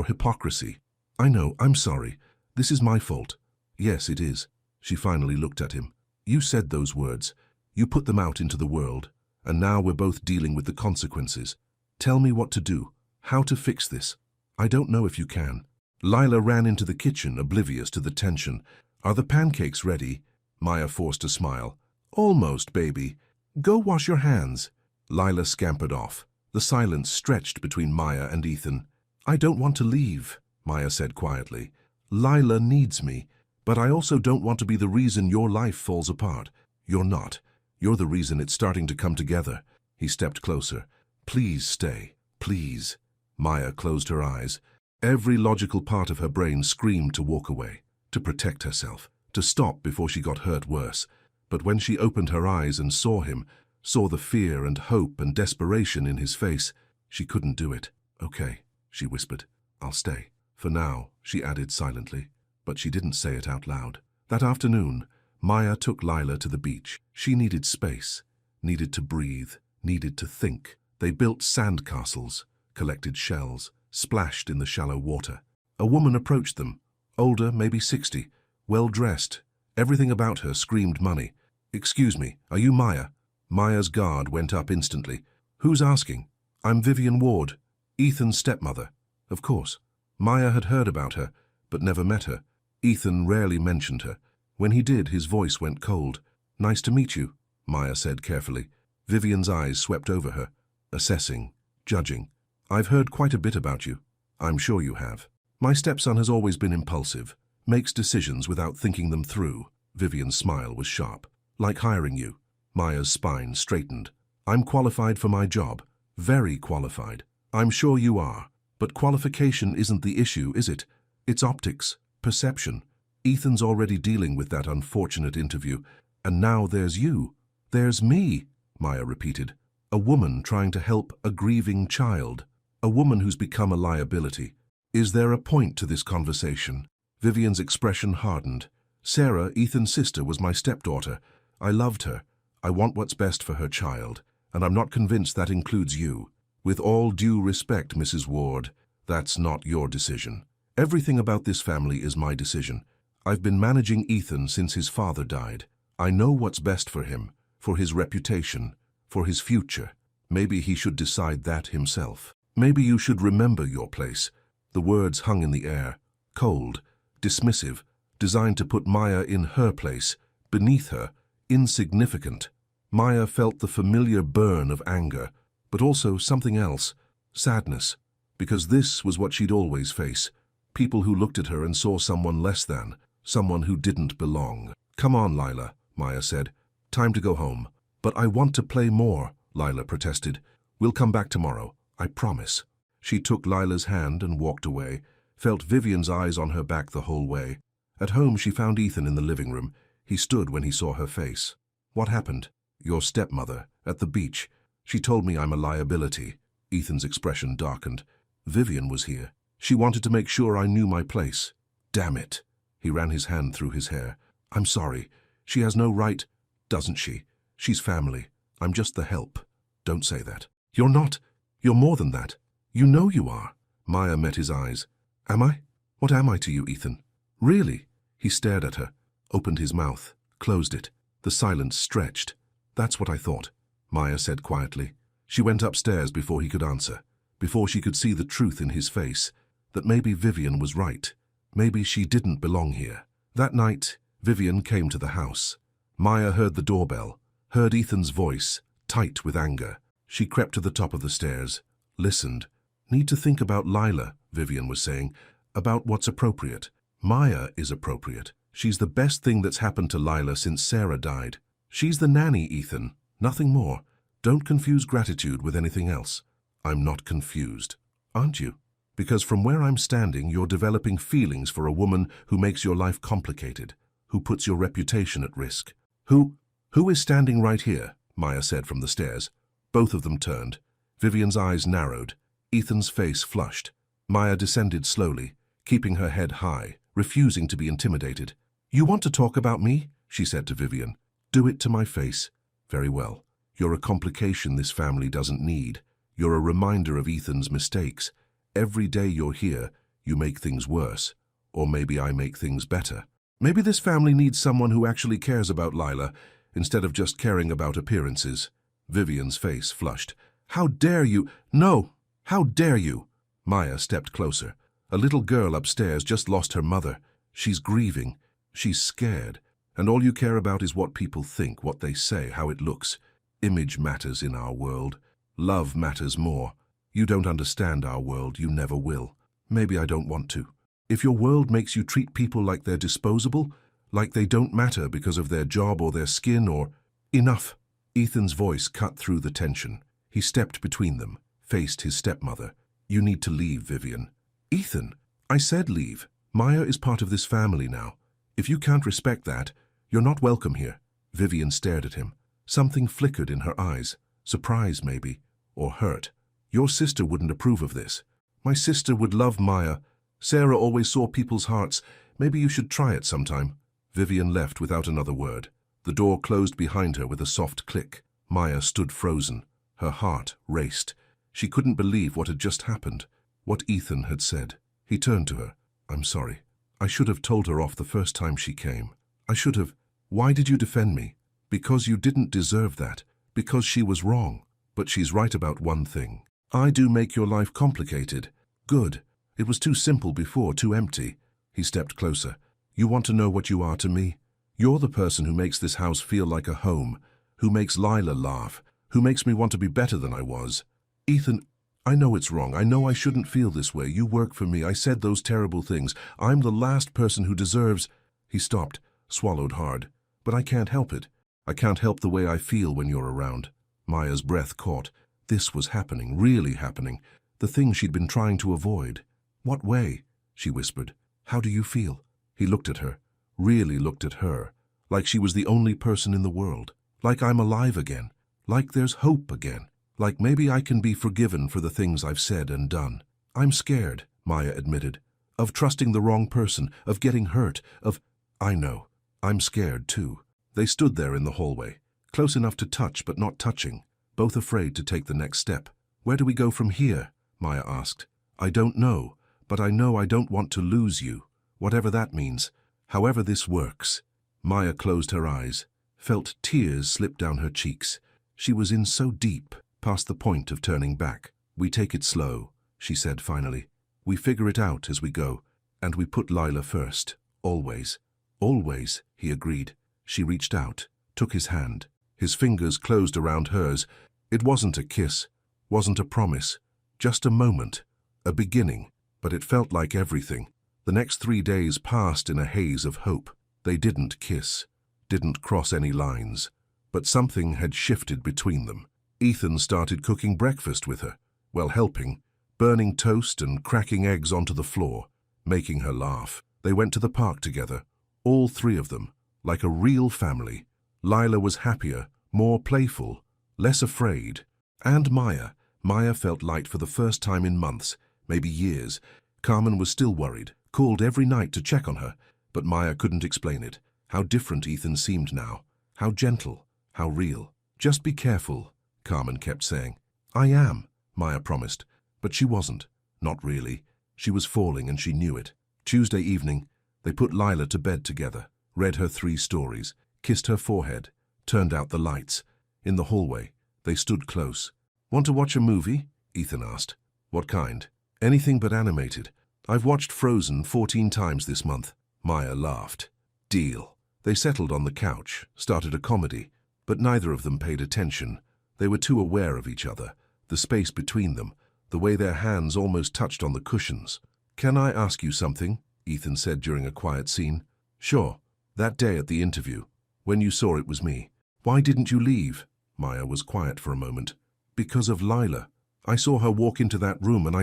hypocrisy. I know, I'm sorry. This is my fault. Yes, it is. She finally looked at him. You said those words. You put them out into the world. And now we're both dealing with the consequences. Tell me what to do. How to fix this. I don't know if you can. Lila ran into the kitchen, oblivious to the tension. Are the pancakes ready? Maya forced a smile. Almost, baby. Go wash your hands. Lila scampered off. The silence stretched between Maya and Ethan. I don't want to leave, Maya said quietly. Lila needs me, but I also don't want to be the reason your life falls apart. You're not. You're the reason it's starting to come together. He stepped closer. Please stay. Please. Maya closed her eyes. Every logical part of her brain screamed to walk away, to protect herself, to stop before she got hurt worse. But when she opened her eyes and saw him, saw the fear and hope and desperation in his face, she couldn't do it. Okay, she whispered. I'll stay. For now, she added silently, but she didn't say it out loud. That afternoon, Maya took Lila to the beach. She needed space, needed to breathe, needed to think. They built sand castles, collected shells, splashed in the shallow water. A woman approached them, older, maybe 60, well-dressed. Everything about her screamed money. Excuse me, are you Maya? Maya's guard went up instantly. Who's asking? I'm Vivian Ward, Ethan's stepmother. Of course. Maya had heard about her, but never met her. Ethan rarely mentioned her. When he did, his voice went cold. Nice to meet you, Maya said carefully. Vivian's eyes swept over her, assessing, judging. I've heard quite a bit about you. I'm sure you have. My stepson has always been impulsive, makes decisions without thinking them through. Vivian's smile was sharp. Like hiring you. Maya's spine straightened. I'm qualified for my job. Very qualified. I'm sure you are. But qualification isn't the issue, is it? It's optics, perception. Ethan's already dealing with that unfortunate interview. And now there's you. There's me, Maya repeated. A woman trying to help a grieving child. A woman who's become a liability. Is there a point to this conversation? Vivian's expression hardened. Sarah, Ethan's sister, was my stepdaughter. I loved her. I want what's best for her child. And I'm not convinced that includes you. With all due respect, Mrs. Ward, that's not your decision. Everything about this family is my decision. I've been managing Ethan since his father died. I know what's best for him, for his reputation, for his future. Maybe he should decide that himself. Maybe you should remember your place. The words hung in the air, cold, dismissive, designed to put Maya in her place, beneath her, insignificant. Maya felt the familiar burn of anger, but also something else, sadness, because this was what she'd always face. People who looked at her and saw someone less than, someone who didn't belong. Come on, Lila, Maya said. Time to go home. But I want to play more, Lila protested. We'll come back tomorrow. I promise. She took Lila's hand and walked away, felt Vivian's eyes on her back the whole way. At home, she found Ethan in the living room. He stood when he saw her face. What happened? Your stepmother, at the beach. She told me I'm a liability. Ethan's expression darkened. Vivian was here. She wanted to make sure I knew my place. Damn it. He ran his hand through his hair. I'm sorry. She has no right, doesn't she? She's family. I'm just the help. Don't say that. You're not. You're more than that. You know you are. Maya met his eyes. Am I? What am I to you, Ethan? Really? He stared at her, opened his mouth, closed it. The silence stretched. That's what I thought, Maya said quietly. She went upstairs before he could answer, before she could see the truth in his face, that maybe Vivian was right. Maybe she didn't belong here. That night, Vivian came to the house. Maya heard the doorbell, heard Ethan's voice, tight with anger. She crept to the top of the stairs, listened. Need to think about Lila, Vivian was saying, about what's appropriate. Maya is appropriate. She's the best thing that's happened to Lila since Sarah died. She's the nanny, Ethan, nothing more. Don't confuse gratitude with anything else. I'm not confused. Aren't you? Because from where I'm standing, you're developing feelings for a woman who makes your life complicated, who puts your reputation at risk. Who is standing right here? Maya said from the stairs. Both of them turned. Vivian's eyes narrowed. Ethan's face flushed. Maya descended slowly, keeping her head high, refusing to be intimidated. "You want to talk about me?" she said to Vivian. "Do it to my face." "Very well. You're a complication this family doesn't need. You're a reminder of Ethan's mistakes. Every day you're here, you make things worse. Or maybe I make things better. Maybe this family needs someone who actually cares about Lila, instead of just caring about appearances." Vivian's face flushed. "How dare you? No! How dare you?" Maya stepped closer. "A little girl upstairs just lost her mother. She's grieving. She's scared. And all you care about is what people think, what they say, how it looks. Image matters in our world. Love matters more. You don't understand our world. You never will. Maybe I don't want to. If your world makes you treat people like they're disposable, like they don't matter because of their job or their skin or—" "Enough!" Ethan's voice cut through the tension. He stepped between them, faced his stepmother. "You need to leave, Vivian." "Ethan, I said leave. Maya is part of this family now. If you can't respect that, you're not welcome here." Vivian stared at him. Something flickered in her eyes. Surprise, maybe, or hurt. "Your sister wouldn't approve of this." "My sister would love Maya. Sarah always saw people's hearts. Maybe you should try it sometime." Vivian left without another word. The door closed behind her with a soft click. Maya stood frozen. Her heart raced. She couldn't believe what had just happened, what Ethan had said. He turned to her. "I'm sorry. I should have told her off the first time she came. I should have. Why did you defend me? Because you didn't deserve that. Because she was wrong. But she's right about one thing. I do make your life complicated. Good. It was too simple before, too empty." He stepped closer. "You want to know what you are to me? You're the person who makes this house feel like a home, who makes Lila laugh, who makes me want to be better than I was." "Ethan, I know it's wrong. I know I shouldn't feel this way. You work for me. I said those terrible things. I'm the last person who deserves—" He stopped, swallowed hard. "But I can't help it. I can't help the way I feel when you're around." Maya's breath caught. This was happening, really happening. The thing she'd been trying to avoid. "What way?" she whispered. "How do you feel?" He looked at her, really looked at her, like she was the only person in the world. Like I'm alive again. Like there's hope again. Like maybe I can be forgiven for the things I've said and done. "I'm scared," Maya admitted. "Of trusting the wrong person, of getting hurt, of—" "I know. I'm scared too." They stood there in the hallway, close enough to touch but not touching, both afraid to take the next step. "Where do we go from here?" Maya asked. "I don't know, but I know I don't want to lose you, whatever that means, however this works." Maya closed her eyes, felt tears slip down her cheeks. She was in so deep, past the point of turning back. "We take it slow," she said finally. "We figure it out as we go, and we put Lila first, always." "Always," he agreed. She reached out, took his hand. His fingers closed around hers. It wasn't a kiss, wasn't a promise, just a moment, a beginning, but it felt like everything. The next 3 days passed in a haze of hope. They didn't kiss, didn't cross any lines, but something had shifted between them. Ethan started cooking breakfast with her, well, helping, burning toast and cracking eggs onto the floor, making her laugh. They went to the park together, all 3 of them, like a real family. Lila was happier, more playful, less afraid. And Maya felt light for the first time in months, maybe years. Carmen was still worried, called every night to check on her, but Maya couldn't explain it. How different Ethan seemed now. How gentle, how real. "Just be careful," Carmen kept saying. "I am," Maya promised, but she wasn't. Not really. She was falling and she knew it. Tuesday evening, they put Lila to bed together, read her 3 stories, kissed her forehead, turned out the lights. In the hallway, they stood close. "Want to watch a movie?" Ethan asked. "What kind?" "Anything but animated. I've watched Frozen 14 times this month." Maya laughed. "Deal." They settled on the couch, started a comedy, but neither of them paid attention. They were too aware of each other, the space between them, the way their hands almost touched on the cushions. "Can I ask you something?" Ethan said during a quiet scene. "Sure. That day at the interview, when you saw it was me, why didn't you leave?" Maya was quiet for a moment. "Because of Lila. I saw her walk into that room and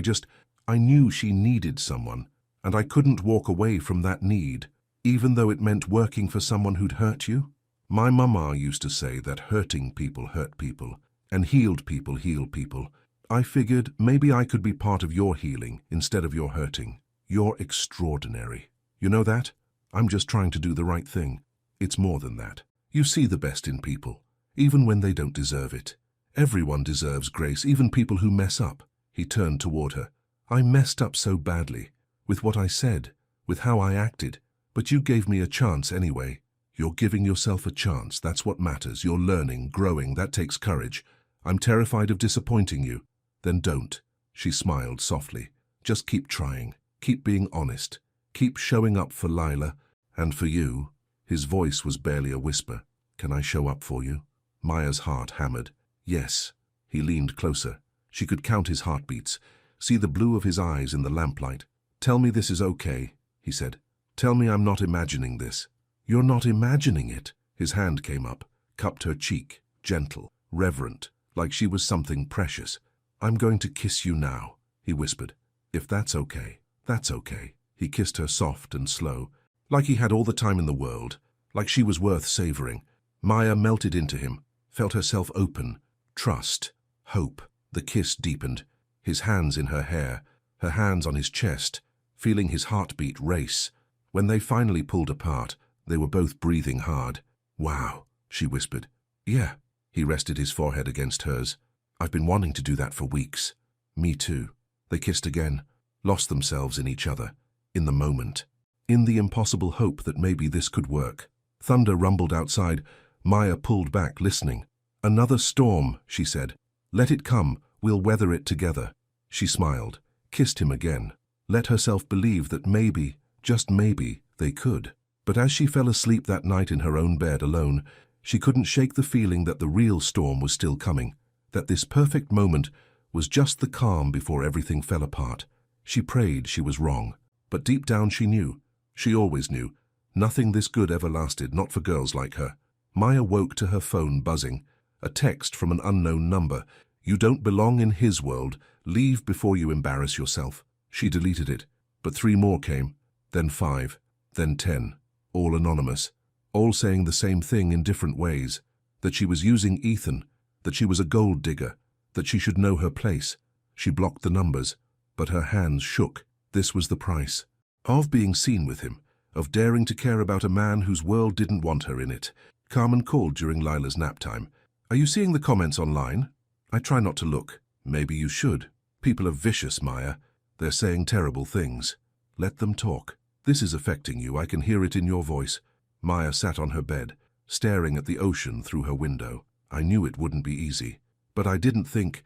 I knew she needed someone, and I couldn't walk away from that need, even though it meant working for someone who'd hurt you. My mama used to say that hurting people hurt people, and healed people heal people. I figured maybe I could be part of your healing instead of your hurting. You're extraordinary. You know that? I'm just trying to do the right thing. It's more than that. You see the best in people, even when they don't deserve it. Everyone deserves grace, even people who mess up. He turned toward her. I messed up so badly, with what I said, with how I acted, but you gave me a chance anyway. You're giving yourself a chance, that's what matters. You're learning, growing, that takes courage. I'm terrified of disappointing you. Then don't. She smiled softly. Just keep trying. Keep being honest. Keep showing up for Lila, and for you. His voice was barely a whisper. Can I show up for you? Maya's heart hammered. Yes. He leaned closer. She could count his heartbeats, see the blue of his eyes in the lamplight. Tell me this is okay, he said. Tell me I'm not imagining this. You're not imagining it. His hand came up, cupped her cheek, gentle, reverent, like she was something precious. I'm going to kiss you now, he whispered. If that's okay, that's okay. He kissed her soft and slow, like he had all the time in the world, like she was worth savoring. Maya melted into him, felt herself open, trust, hope. The kiss deepened, his hands in her hair, her hands on his chest, feeling his heartbeat race. When they finally pulled apart, they were both breathing hard. Wow, she whispered. Yeah. He rested his forehead against hers. I've been wanting to do that for weeks. Me too. They kissed again, lost themselves in each other, in the moment, in the impossible hope that maybe this could work. Thunder rumbled outside. Maya pulled back, listening. Another storm, she said. Let it come, we'll weather it together. She smiled, kissed him again, let herself believe that maybe, just maybe, they could. But as she fell asleep that night in her own bed alone, she couldn't shake the feeling that the real storm was still coming, that this perfect moment was just the calm before everything fell apart. She prayed she was wrong, but deep down she knew. She always knew. Nothing this good ever lasted, not for girls like her. Maya woke to her phone buzzing. A text from an unknown number. You don't belong in his world. Leave before you embarrass yourself. She deleted it, but 3 more came, then 5, then 10, all anonymous, all saying the same thing in different ways, that she was using Ethan, that she was a gold digger, that she should know her place. She blocked the numbers, but her hands shook. This was the price of being seen with him, of daring to care about a man whose world didn't want her in it. Carmen called during Lila's nap time. Are you seeing the comments online? I try not to look. Maybe you should. People are vicious, Maya. They're saying terrible things. Let them talk. This is affecting you. I can hear it in your voice. Maya sat on her bed, staring at the ocean through her window. I knew it wouldn't be easy. But I didn't think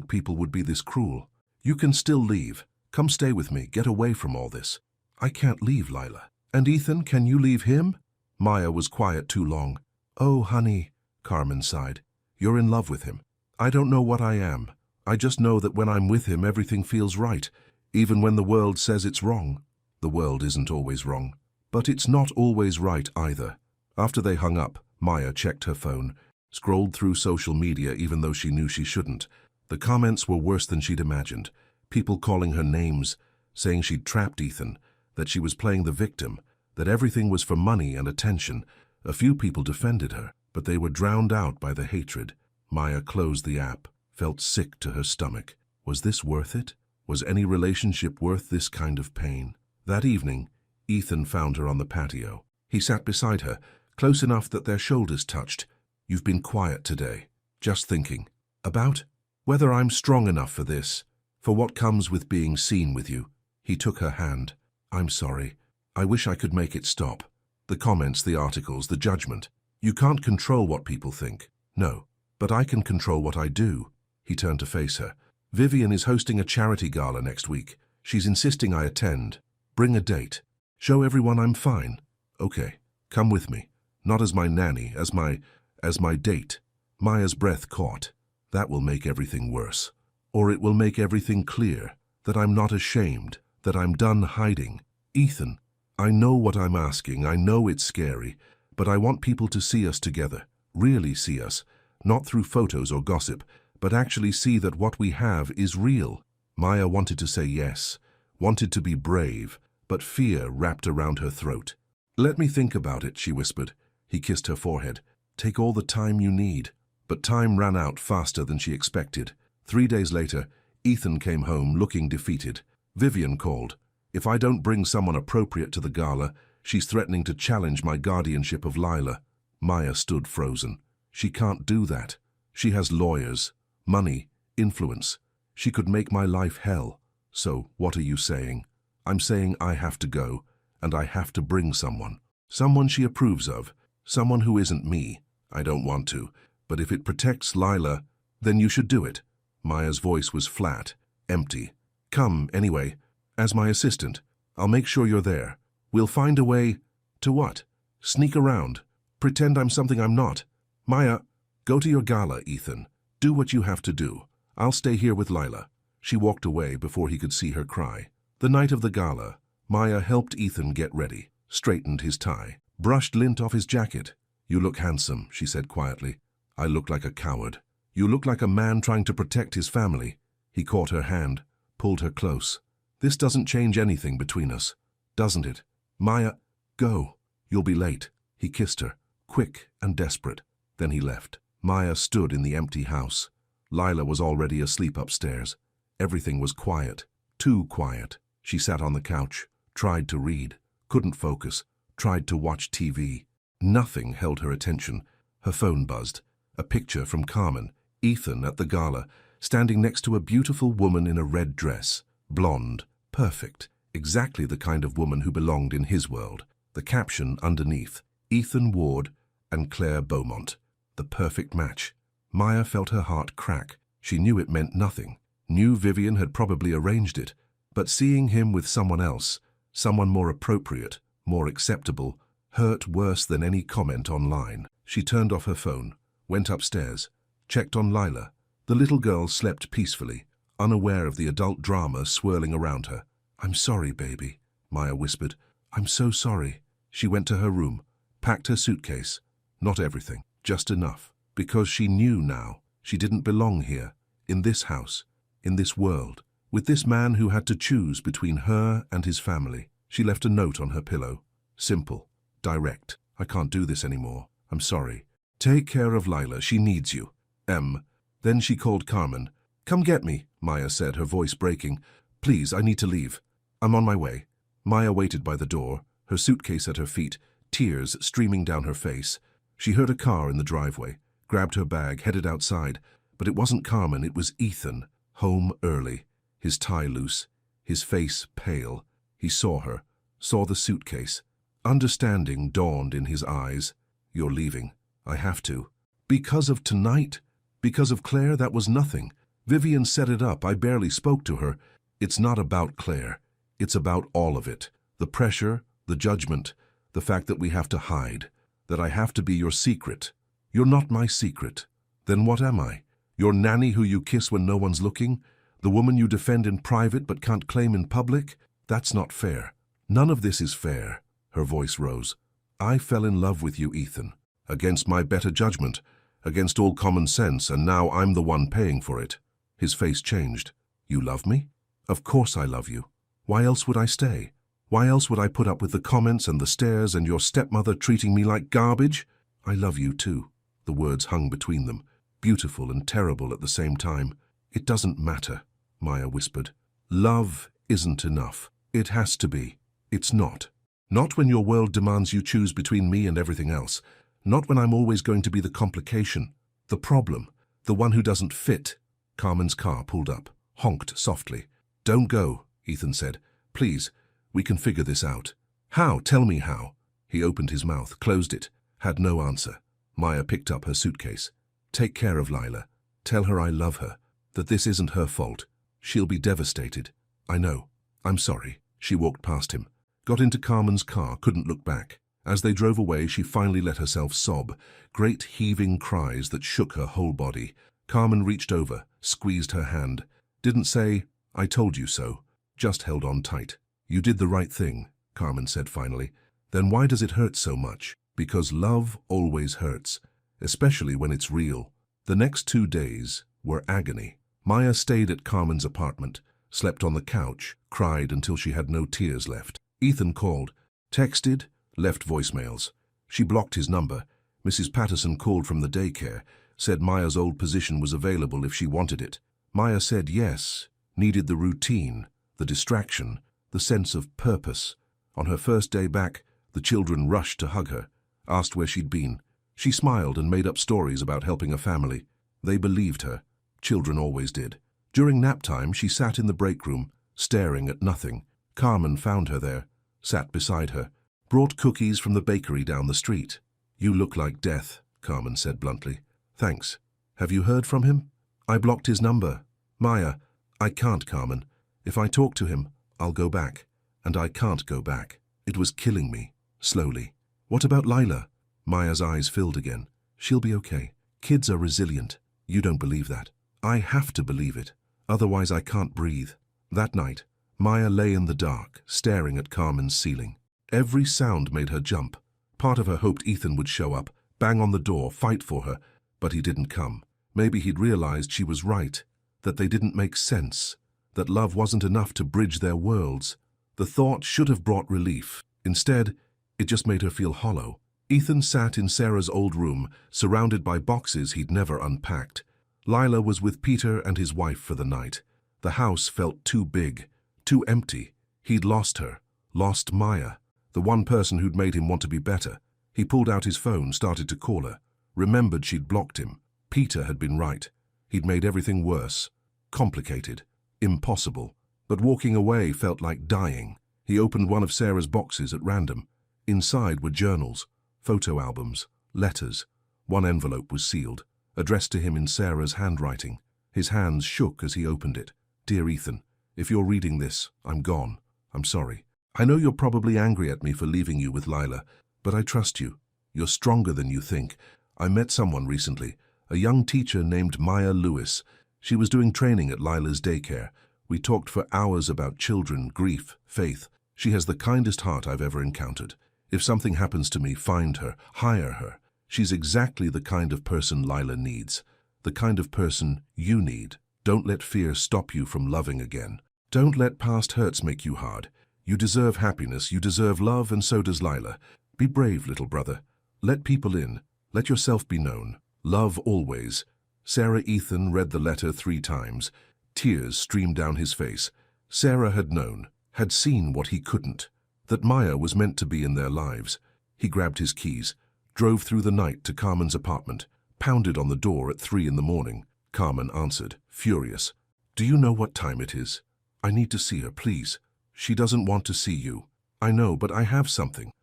people would be this cruel. You can still leave. Come stay with me. Get away from all this. I can't leave, Lila. And Ethan, can you leave him? Maya was quiet too long. Oh, honey, Carmen sighed. You're in love with him. I don't know what I am. I just know that when I'm with him, everything feels right, even when the world says it's wrong. The world isn't always wrong, but it's not always right either. After they hung up, Maya checked her phone, scrolled through social media even though she knew she shouldn't. The comments were worse than she'd imagined. People calling her names, saying she'd trapped Ethan, that she was playing the victim, that everything was for money and attention. A few people defended her, but they were drowned out by the hatred. Maya closed the app, felt sick to her stomach. Was this worth it? Was any relationship worth this kind of pain? That evening, Ethan found her on the patio. He sat beside her, close enough that their shoulders touched. You've been quiet today. Just thinking. About? Whether I'm strong enough for this, for what comes with being seen with you. He took her hand. I'm sorry. I wish I could make it stop. The comments, the articles, the judgment. You can't control what people think. No. But I can control what I do. He turned to face her. Vivian is hosting a charity gala next week. She's insisting I attend. Bring a date. Show everyone I'm fine. Okay, come with me. Not as my nanny, as my date. Maya's breath caught. That will make everything worse. Or it will make everything clear, that I'm not ashamed, that I'm done hiding. Ethan, I know what I'm asking. I know it's scary, but I want people to see us together, really see us. Not through photos or gossip, but actually see that what we have is real. Maya wanted to say yes, wanted to be brave, but fear wrapped around her throat. Let me think about it, she whispered. He kissed her forehead. Take all the time you need. But time ran out faster than she expected. 3 days later, Ethan came home looking defeated. Vivian called. If I don't bring someone appropriate to the gala, she's threatening to challenge my guardianship of Lila. Maya stood frozen. She can't do that. She has lawyers, money, influence. She could make my life hell. So, what are you saying? I'm saying I have to go, and I have to bring someone. Someone she approves of. Someone who isn't me. I don't want to. But if it protects Lila, then you should do it. Maya's voice was flat, empty. Come, anyway. As my assistant, I'll make sure you're there. We'll find a way… To what? Sneak around. Pretend I'm something I'm not. Maya, go to your gala, Ethan. Do what you have to do. I'll stay here with Lila. She walked away before he could see her cry. The night of the gala, Maya helped Ethan get ready, straightened his tie, brushed lint off his jacket. You look handsome, she said quietly. I look like a coward. You look like a man trying to protect his family. He caught her hand, pulled her close. This doesn't change anything between us, doesn't it? Maya, go. You'll be late. He kissed her, quick and desperate. Then he left. Maya stood in the empty house. Lila was already asleep upstairs. Everything was quiet, too quiet. She sat on the couch, tried to read, couldn't focus, tried to watch TV. Nothing held her attention. Her phone buzzed. A picture from Carmen, Ethan at the gala, standing next to a beautiful woman in a red dress. Blonde, perfect, exactly the kind of woman who belonged in his world. The caption underneath, Ethan Ward and Claire Beaumont. The perfect match. Maya felt her heart crack. She knew it meant nothing. Knew Vivian had probably arranged it. But seeing him with someone else, someone more appropriate, more acceptable, hurt worse than any comment online. She turned off her phone, went upstairs, checked on Lila. The little girl slept peacefully, unaware of the adult drama swirling around her. I'm sorry, baby, Maya whispered. I'm so sorry. She went to her room, packed her suitcase. Not everything, just enough. Because she knew now she didn't belong here, in this house, in this world, with this man who had to choose between her and his family. She left a note on her pillow. Simple, direct. I can't do this anymore. I'm sorry. Take care of Lila. She needs you. M. Then she called Carmen. Come get me, Maya said, her voice breaking. Please, I need to leave. I'm on my way. Maya waited by the door, her suitcase at her feet, tears streaming down her face. She heard a car in the driveway, grabbed her bag, headed outside. But it wasn't Carmen, it was Ethan, home early, his tie loose, his face pale. He saw her, saw the suitcase. Understanding dawned in his eyes. You're leaving. I have to. Because of tonight? Because of Claire? That was nothing. Vivian set it up. I barely spoke to her. It's not about Claire. It's about all of it. The pressure, the judgment, the fact that we have to hide, that I have to be your secret. You're not my secret. Then what am I? Your nanny who you kiss when no one's looking? The woman you defend in private but can't claim in public? That's not fair. None of this is fair. Her voice rose. I fell in love with you, Ethan. Against my better judgment, against all common sense, and now I'm the one paying for it. His face changed. You love me? Of course I love you. Why else would I stay? Why else would I put up with the comments and the stares and your stepmother treating me like garbage? I love you too. The words hung between them, beautiful and terrible at the same time. It doesn't matter, Maya whispered. Love isn't enough. It has to be. It's not. Not when your world demands you choose between me and everything else. Not when I'm always going to be the complication, the problem, the one who doesn't fit. Carmen's car pulled up, honked softly. Don't go, Ethan said. Please, we can figure this out. How? Tell me how. He opened his mouth, closed it, had no answer. Maya picked up her suitcase. Take care of Lila. Tell her I love her, that this isn't her fault. She'll be devastated. I know. I'm sorry. She walked past him, got into Carmen's car, couldn't look back. As they drove away, she finally let herself sob, great heaving cries that shook her whole body. Carmen reached over, squeezed her hand. Didn't say, I told you so, just held on tight. You did the right thing, Carmen said finally. Then why does it hurt so much? Because love always hurts, especially when it's real. The next 2 days were agony. Maya stayed at Carmen's apartment, slept on the couch, cried until she had no tears left. Ethan called, texted, left voicemails. She blocked his number. Mrs. Patterson called from the daycare. said Maya's old position was available if she wanted it. Maya said yes, needed the routine, the distraction, the sense of purpose. On her first day back, the children rushed to hug her, asked where she'd been. She smiled and made up stories about helping a family. They believed her. Children always did. During nap time, she sat in the break room, staring at nothing. Carmen found her there, sat beside her, brought cookies from the bakery down the street. "You look like death," Carmen said bluntly. "Thanks. Have you heard from him?" "I blocked his number." "Maya, I can't, Carmen. If I talk to him, I'll go back. And I can't go back. It was killing me, slowly." "What about Lila?" Maya's eyes filled again. "She'll be okay. Kids are resilient." "You don't believe that." "I have to believe it. Otherwise I can't breathe." That night, Maya lay in the dark, staring at Carmen's ceiling. Every sound made her jump. Part of her hoped Ethan would show up, bang on the door, fight for her, but he didn't come. Maybe he'd realized she was right, that they didn't make sense, that love wasn't enough to bridge their worlds. The thought should have brought relief. Instead, it just made her feel hollow. Ethan sat in Sarah's old room, surrounded by boxes he'd never unpacked. Lila was with Peter and his wife for the night. The house felt too big, too empty. He'd lost her, lost Maya, the one person who'd made him want to be better. He pulled out his phone, started to call her, remembered she'd blocked him. Peter had been right. He'd made everything worse, complicated, impossible. But walking away felt like dying. He opened one of Sarah's boxes at random. Inside were journals, photo albums, letters. One envelope was sealed, addressed to him in Sarah's handwriting. His hands shook as he opened it. "Dear Ethan, if you're reading this, I'm gone. I'm sorry. I know you're probably angry at me for leaving you with Lila, but I trust you. You're stronger than you think. I met someone recently, a young teacher named Maya Lewis. She was doing training at Lila's daycare. We talked for hours about children, grief, faith. She has the kindest heart I've ever encountered. If something happens to me, find her, hire her. She's exactly the kind of person Lila needs, the kind of person you need. Don't let fear stop you from loving again. Don't let past hurts make you hard. You deserve happiness, you deserve love, and so does Lila. Be brave, little brother. Let people in. Let yourself be known. Love always." Sarah Ethan read the letter 3 times. Tears streamed down his face. Sarah had known, had seen what he couldn't, that Maya was meant to be in their lives. He grabbed his keys, drove through the night to Carmen's apartment, pounded on the door at 3 in the morning. Carmen answered, furious. "Do you know what time it is? I need to see her, please." "She doesn't want to see you." "I know, but I have something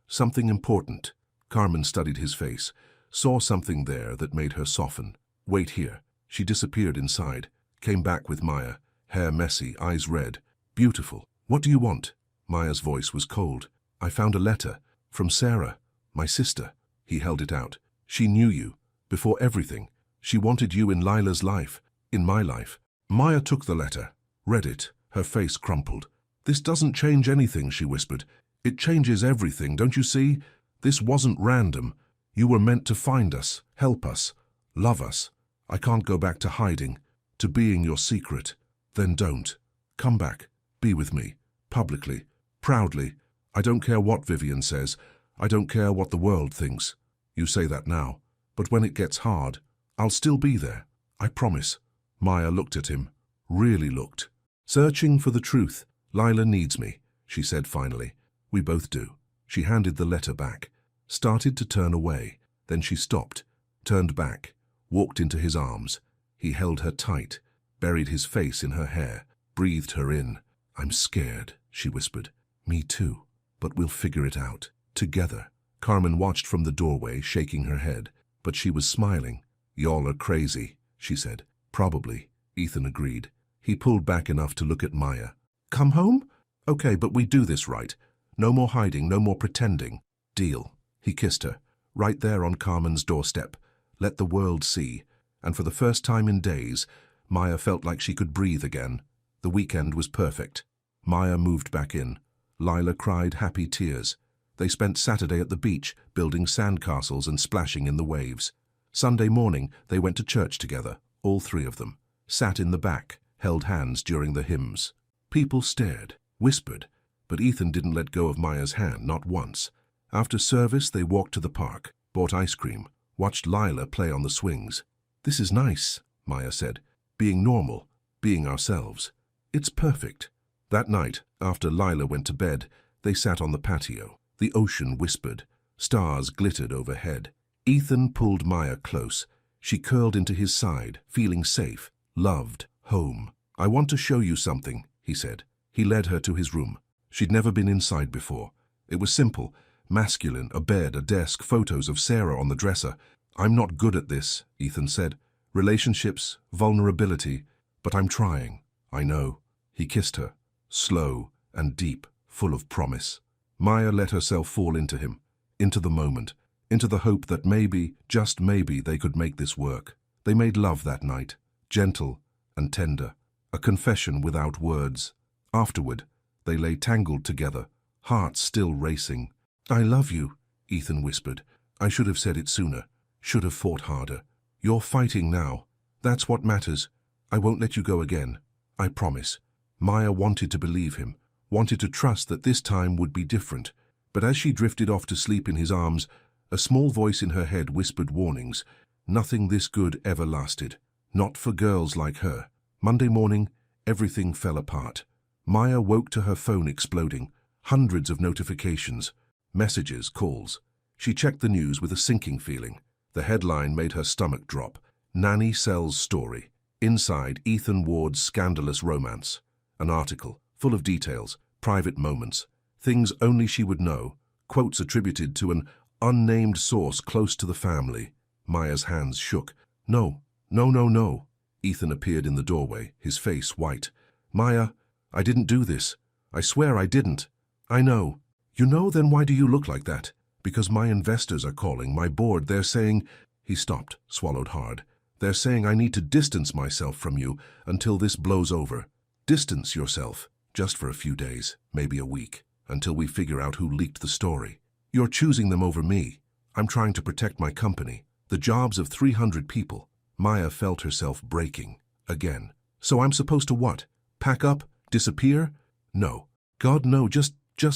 important." Carmen studied his face, saw something there that made her soften. "Wait here." She disappeared inside, came back with Maya, hair messy, eyes red. "Beautiful. What do you want?" Maya's voice was cold. "I found a letter. From Sarah, my sister." He held it out. "She knew you. Before everything. She wanted you in Lila's life. In my life." Maya took the letter, read it, her face crumpled. "This doesn't change anything," she whispered. "It changes everything, don't you see? This wasn't random. You were meant to find us, help us, love us. I can't go back to hiding, to being your secret. Then don't. Come back. Be with me. Publicly. Proudly. I don't care what Vivian says. I don't care what the world thinks. You say that now. But when it gets hard, I'll still be there. I promise." Maya looked at him. Really looked. "Searching for the truth. Lila needs me," she said finally. "We both do." She handed the letter back, started to turn away. Then she stopped, turned back, walked into his arms. He held her tight, buried his face in her hair, breathed her in. "I'm scared," she whispered. "Me too. But we'll figure it out. Together." Carmen watched from the doorway, shaking her head. But she was smiling. "Y'all are crazy," she said. "Probably," Ethan agreed. He pulled back enough to look at Maya. "Come home? Okay, but we do this right. No more hiding, no more pretending. Deal." He kissed her, right there on Carmen's doorstep. Let the world see. And for the first time in days, Maya felt like she could breathe again. The weekend was perfect. Maya moved back in. Lila cried happy tears. They spent Saturday at the beach, building sandcastles and splashing in the waves. Sunday morning, they went to church together, all 3 of them. Sat in the back, held hands during the hymns. People stared, whispered, but Ethan didn't let go of Maya's hand, not once. After service, they walked to the park, bought ice cream, watched Lila play on the swings. This is nice, Maya said. Being normal, being ourselves. It's perfect. That night, after Lila went to bed, they sat on the patio. The ocean whispered. Stars glittered overhead. Ethan pulled Maya close. She curled into his side, feeling safe, loved, home. I want to show you something, he said. He led her to his room. She'd never been inside before. It was simple, masculine, a bed, a desk, photos of Sarah on the dresser. I'm not good at this, Ethan said. Relationships, vulnerability, but I'm trying. I know. He kissed her, slow and deep, full of promise. Maya let herself fall into him, into the moment, into the hope that maybe, just maybe, they could make this work. They made love that night, gentle and tender, a confession without words. Afterward, they lay tangled together, hearts still racing. I love you, Ethan whispered. I should have said it sooner, should have fought harder. You're fighting now. That's what matters. I won't let you go again. I promise. Maya wanted to believe him, wanted to trust that this time would be different. But as she drifted off to sleep in his arms, a small voice in her head whispered warnings. Nothing this good ever lasted. Not for girls like her. Monday morning, everything fell apart. Maya woke to her phone exploding. Hundreds of notifications, messages, calls. She checked the news with a sinking feeling. The headline made her stomach drop. Nanny sells story. Inside, Ethan Ward's scandalous romance. An article, full of details, private moments, things only she would know, quotes attributed to an unnamed source close to the family. Maya's hands shook. No, no, no, no. Ethan appeared in the doorway, his face white. Maya, I didn't do this. I swear I didn't. I know. You know, then why do you look like that? Because my investors are calling, my board, they're saying... He stopped, swallowed hard. They're saying I need to distance myself from you until this blows over. Distance yourself, just for a few days, maybe a week, until we figure out who leaked the story. You're choosing them over me. I'm trying to protect my company, the jobs of 300 people. Maya felt herself breaking, again. So I'm supposed to what? Pack up? Disappear? No. God, no, just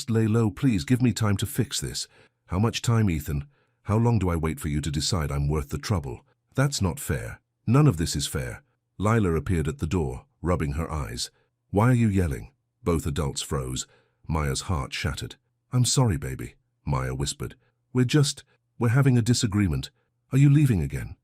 lay low, please. Give me time to fix this. How much time, Ethan? How long do I wait for you to decide I'm worth the trouble? That's not fair. None of this is fair. Lila appeared at the door, rubbing her eyes. Why are you yelling? Both adults froze. Maya's heart shattered. I'm sorry, baby, Maya whispered. We're having a disagreement. Are you leaving again?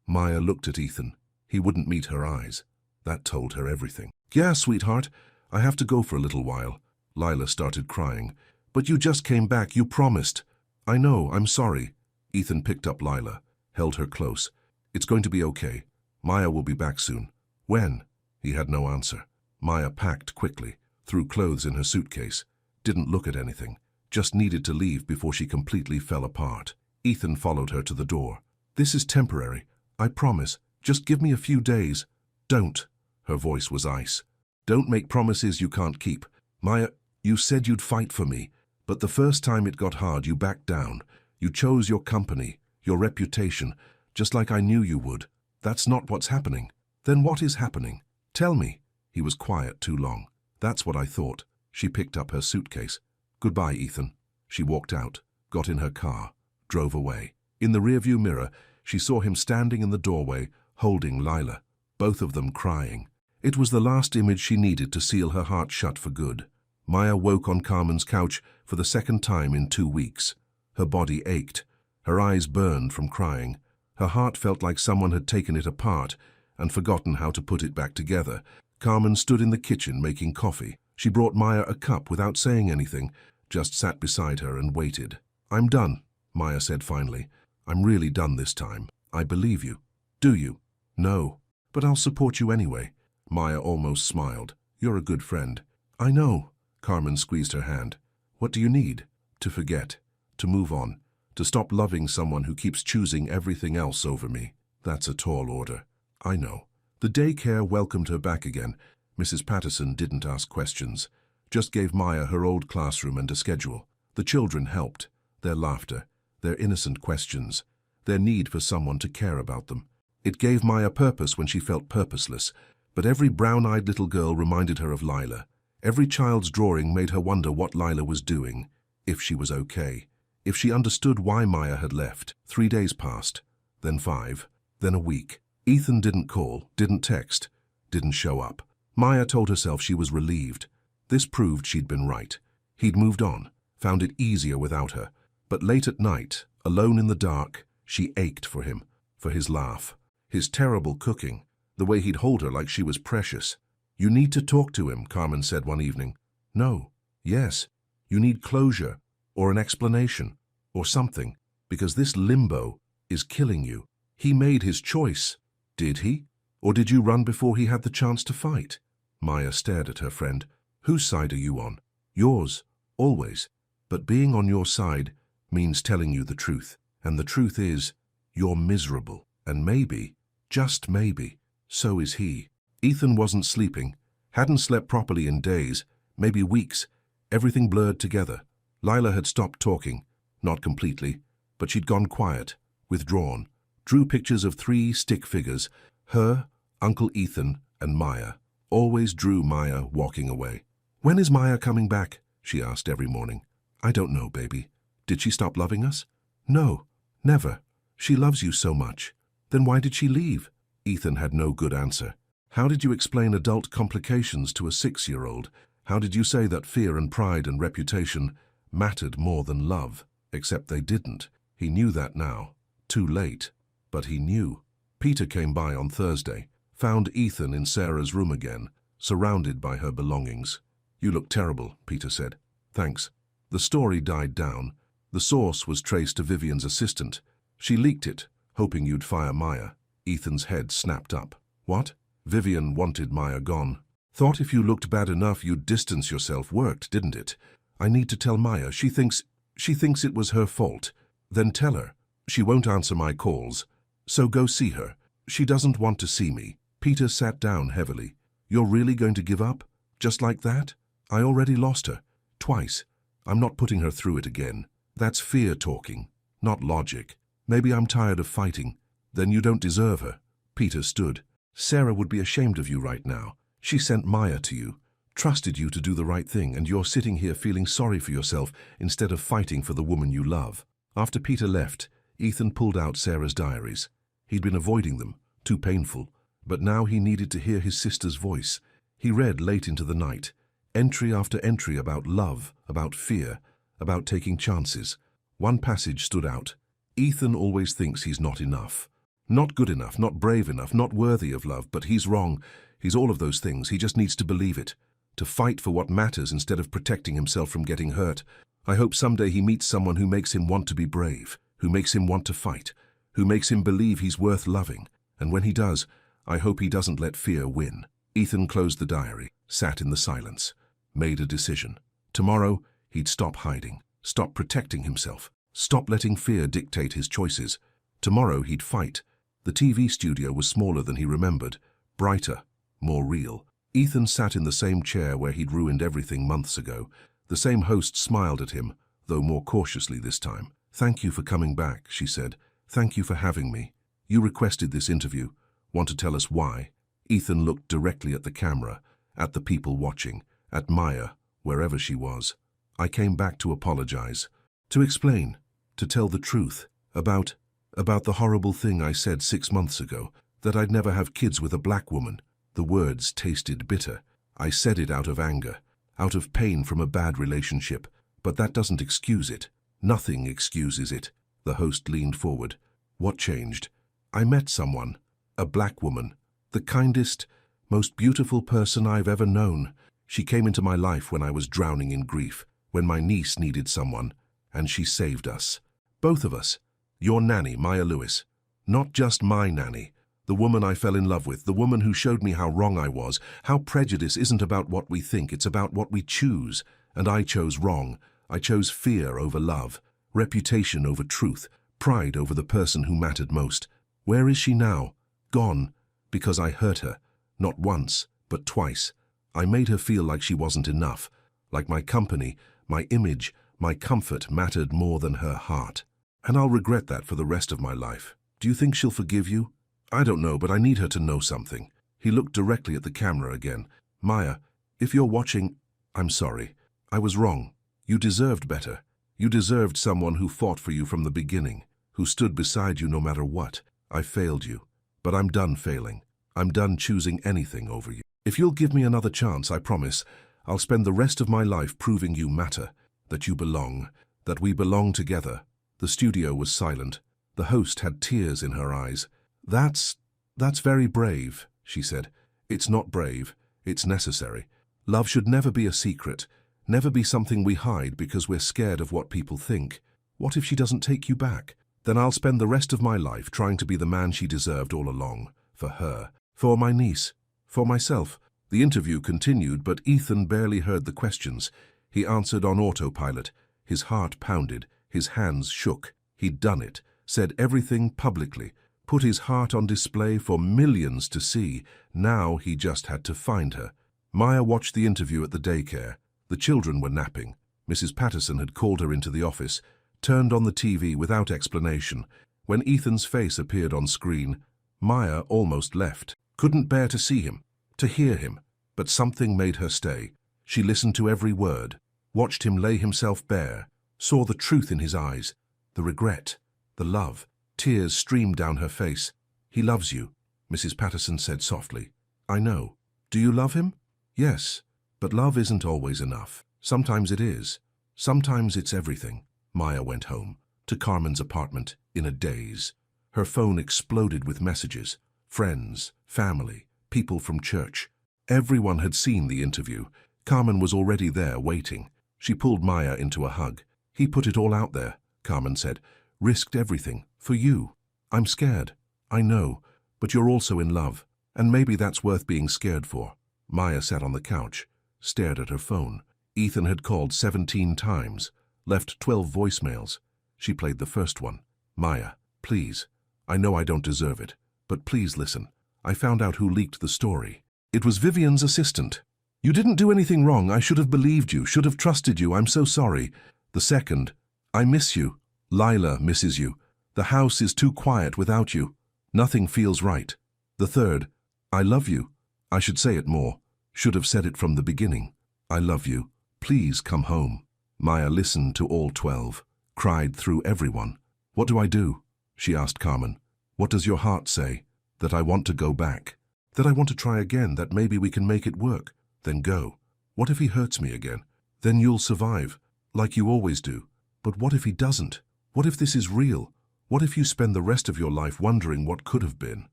Maya looked at Ethan. He wouldn't meet her eyes. That told her everything. Yeah, sweetheart. I have to go for a little while. Lila started crying. But you just came back. You promised. I know. I'm sorry. Ethan picked up Lila, held her close. It's going to be okay. Maya will be back soon. When? He had no answer. Maya packed quickly, threw clothes in her suitcase, didn't look at anything, just needed to leave before she completely fell apart. Ethan followed her to the door. This is temporary. I promise. Just give me a few days. Don't. Her voice was ice. Don't make promises you can't keep. Maya, you said you'd fight for me, but the first time it got hard, you backed down. You chose your company, your reputation, just like I knew you would. That's not what's happening. Then what is happening? Tell me. He was quiet too long. That's what I thought. She picked up her suitcase. Goodbye, Ethan. She walked out, got in her car, drove away. In the rearview mirror, she saw him standing in the doorway, holding Lila, both of them crying. It was the last image she needed to seal her heart shut for good. Maya woke on Carmen's couch for the second time in 2 weeks. Her body ached. Her eyes burned from crying. Her heart felt like someone had taken it apart and forgotten how to put it back together. Carmen stood in the kitchen making coffee. She brought Maya a cup without saying anything, just sat beside her and waited. I'm done, Maya said finally. I'm really done this time. I believe you. Do you? No. But I'll support you anyway. Maya almost smiled. You're a good friend. I know. Carmen squeezed her hand. What do you need? To forget. To move on. To stop loving someone who keeps choosing everything else over me. That's a tall order. I know. The daycare welcomed her back again. Mrs. Patterson didn't ask questions. Just gave Maya her old classroom and a schedule. The children helped. Their laughter. Their innocent questions. Their need for someone to care about them. It gave Maya purpose when she felt purposeless. But every brown-eyed little girl reminded her of Lila. Every child's drawing made her wonder what Lila was doing. If she was okay. If she understood why Maya had left. 3 days passed. Then 5. then a week. Ethan didn't call, didn't text, didn't show up. Maya told herself she was relieved. This proved she'd been right. He'd moved on, found it easier without her. But late at night, alone in the dark, she ached for him, for his laugh, his terrible cooking, the way he'd hold her like she was precious. "You need to talk to him," Carmen said one evening. "No. Yes. You need closure, or an explanation, or something, because this limbo is killing you. He made his choice. Did he? Or did you run before he had the chance to fight?" Maya stared at her friend. "Whose side are you on?" "Yours, always. But being on your side means telling you the truth. And the truth is, you're miserable. And maybe, just maybe, so is he." Ethan wasn't sleeping, hadn't slept properly in days, maybe weeks. Everything blurred together. Lila had stopped talking, not completely, but she'd gone quiet, withdrawn, drew pictures of 3 stick figures, her, Uncle Ethan, and Maya. Always drew Maya walking away. "When is Maya coming back?" she asked every morning. "I don't know, baby." "Did she stop loving us?" "No, never. She loves you so much." "Then why did she leave?" Ethan had no good answer. How did you explain adult complications to a 6-year-old? How did you say that fear and pride and reputation mattered more than love? Except they didn't. He knew that now. Too late. But he knew. Peter came by on Thursday, found Ethan in Sarah's room again, surrounded by her belongings. "You look terrible," Peter said. "Thanks." The story died down. The source was traced to Vivian's assistant. "She leaked it, hoping you'd fire Maya." Ethan's head snapped up. "What?" "Vivian wanted Maya gone. Thought if you looked bad enough you'd distance yourself. Worked, didn't it? I need to tell Maya. She thinks it was her fault. Then tell her. She won't answer my calls. So go see her. She doesn't want to see me." Peter sat down heavily. "You're really going to give up? Just like that? I already lost her. Twice. I'm not putting her through it again. That's fear talking, not logic. Maybe I'm tired of fighting. Then you don't deserve her." Peter stood. "Sarah would be ashamed of you right now. She sent Maya to you, trusted you to do the right thing, and you're sitting here feeling sorry for yourself instead of fighting for the woman you love." After Peter left, Ethan pulled out Sarah's diaries. He'd been avoiding them, too painful, but now he needed to hear his sister's voice. He read late into the night, entry after entry about love, about fear, about taking chances. One passage stood out. "Ethan always thinks he's not enough. Not good enough, not brave enough, not worthy of love, but he's wrong. He's all of those things. He just needs to believe it, to fight for what matters instead of protecting himself from getting hurt. I hope someday he meets someone who makes him want to be brave, who makes him want to fight, who makes him believe he's worth loving. And when he does, I hope he doesn't let fear win." Ethan closed the diary, sat in the silence, made a decision. Tomorrow, he'd stop hiding, stop protecting himself, stop letting fear dictate his choices. Tomorrow, he'd fight. The TV studio was smaller than he remembered, brighter, more real. Ethan sat in the same chair where he'd ruined everything months ago. The same host smiled at him, though more cautiously this time. "Thank you for coming back," she said. "Thank you for having me. You requested this interview. Want to tell us why?" Ethan looked directly at the camera, at the people watching, at Maya, wherever she was. "I came back to apologize, to explain, to tell the truth, about the horrible thing I said 6 months ago, that I'd never have kids with a black woman." The words tasted bitter. "I said it out of anger, out of pain from a bad relationship, but that doesn't excuse it. Nothing excuses it." The host leaned forward. "What changed?" "I met someone, a black woman, the kindest, most beautiful person I've ever known. She came into my life when I was drowning in grief, when my niece needed someone, and she saved us. Both of us. Your nanny, Maya Lewis. Not just my nanny. The woman I fell in love with, the woman who showed me how wrong I was, how prejudice isn't about what we think, it's about what we choose. And I chose wrong. I chose fear over love, reputation over truth, pride over the person who mattered most. Where is she now? Gone. Because I hurt her. Not once, but twice. I made her feel like she wasn't enough, like my company, my image, my comfort mattered more than her heart. And I'll regret that for the rest of my life. Do you think she'll forgive you?" "I don't know, but I need her to know something." He looked directly at the camera again. "Maya, if you're watching, I'm sorry. I was wrong. You deserved better. You deserved someone who fought for you from the beginning, who stood beside you no matter what. I failed you. But I'm done failing. I'm done choosing anything over you. If you'll give me another chance, I promise, I'll spend the rest of my life proving you matter, that you belong, that we belong together. The studio was silent. The host had tears in her eyes. That's very brave, she said. It's not brave. It's necessary. Love should never be a secret, never be something we hide because we're scared of what people think. What if she doesn't take you back? Then I'll spend the rest of my life trying to be the man she deserved all along. For her. For my niece. For myself. The interview continued, but Ethan barely heard the questions. He answered on autopilot. His heart pounded. His hands shook. He'd done it. Said everything publicly. Put his heart on display for millions to see. Now he just had to find her. Maya watched the interview at the daycare. The children were napping. Mrs. Patterson had called her into the office, turned on the TV without explanation. When Ethan's face appeared on screen, Maya almost left. Couldn't bear to see him, to hear him, but something made her stay. She listened to every word, watched him lay himself bare, saw the truth in his eyes, the regret, the love. Tears streamed down her face. He loves you, Mrs. Patterson said softly. I know. Do you love him? Yes, but love isn't always enough. Sometimes it is. Sometimes it's everything. Maya went home, to Carmen's apartment, in a daze. Her phone exploded with messages. Friends, family, people from church. Everyone had seen the interview. Carmen was already there, waiting. She pulled Maya into a hug. He put it all out there, Carmen said. Risked everything. For you. I'm scared. I know. But you're also in love. And maybe that's worth being scared for. Maya sat on the couch, stared at her phone. Ethan had called 17 times, left 12 voicemails. She played the first one. Maya, please. I know I don't deserve it, but please listen. I found out who leaked the story. It was Vivian's assistant. You didn't do anything wrong. I should have believed you, should have trusted you. I'm so sorry. The second, I miss you. Lila misses you. The house is too quiet without you. Nothing feels right. The third, I love you. I should say it more. Should have said it from the beginning. I love you. Please come home. Maya listened to all 12, cried through everyone. What do I do? She asked Carmen. What does your heart say? That I want to go back. That I want to try again, that maybe we can make it work. Then go. What if he hurts me again? Then you'll survive, like you always do. But what if he doesn't? What if this is real? What if you spend the rest of your life wondering what could have been?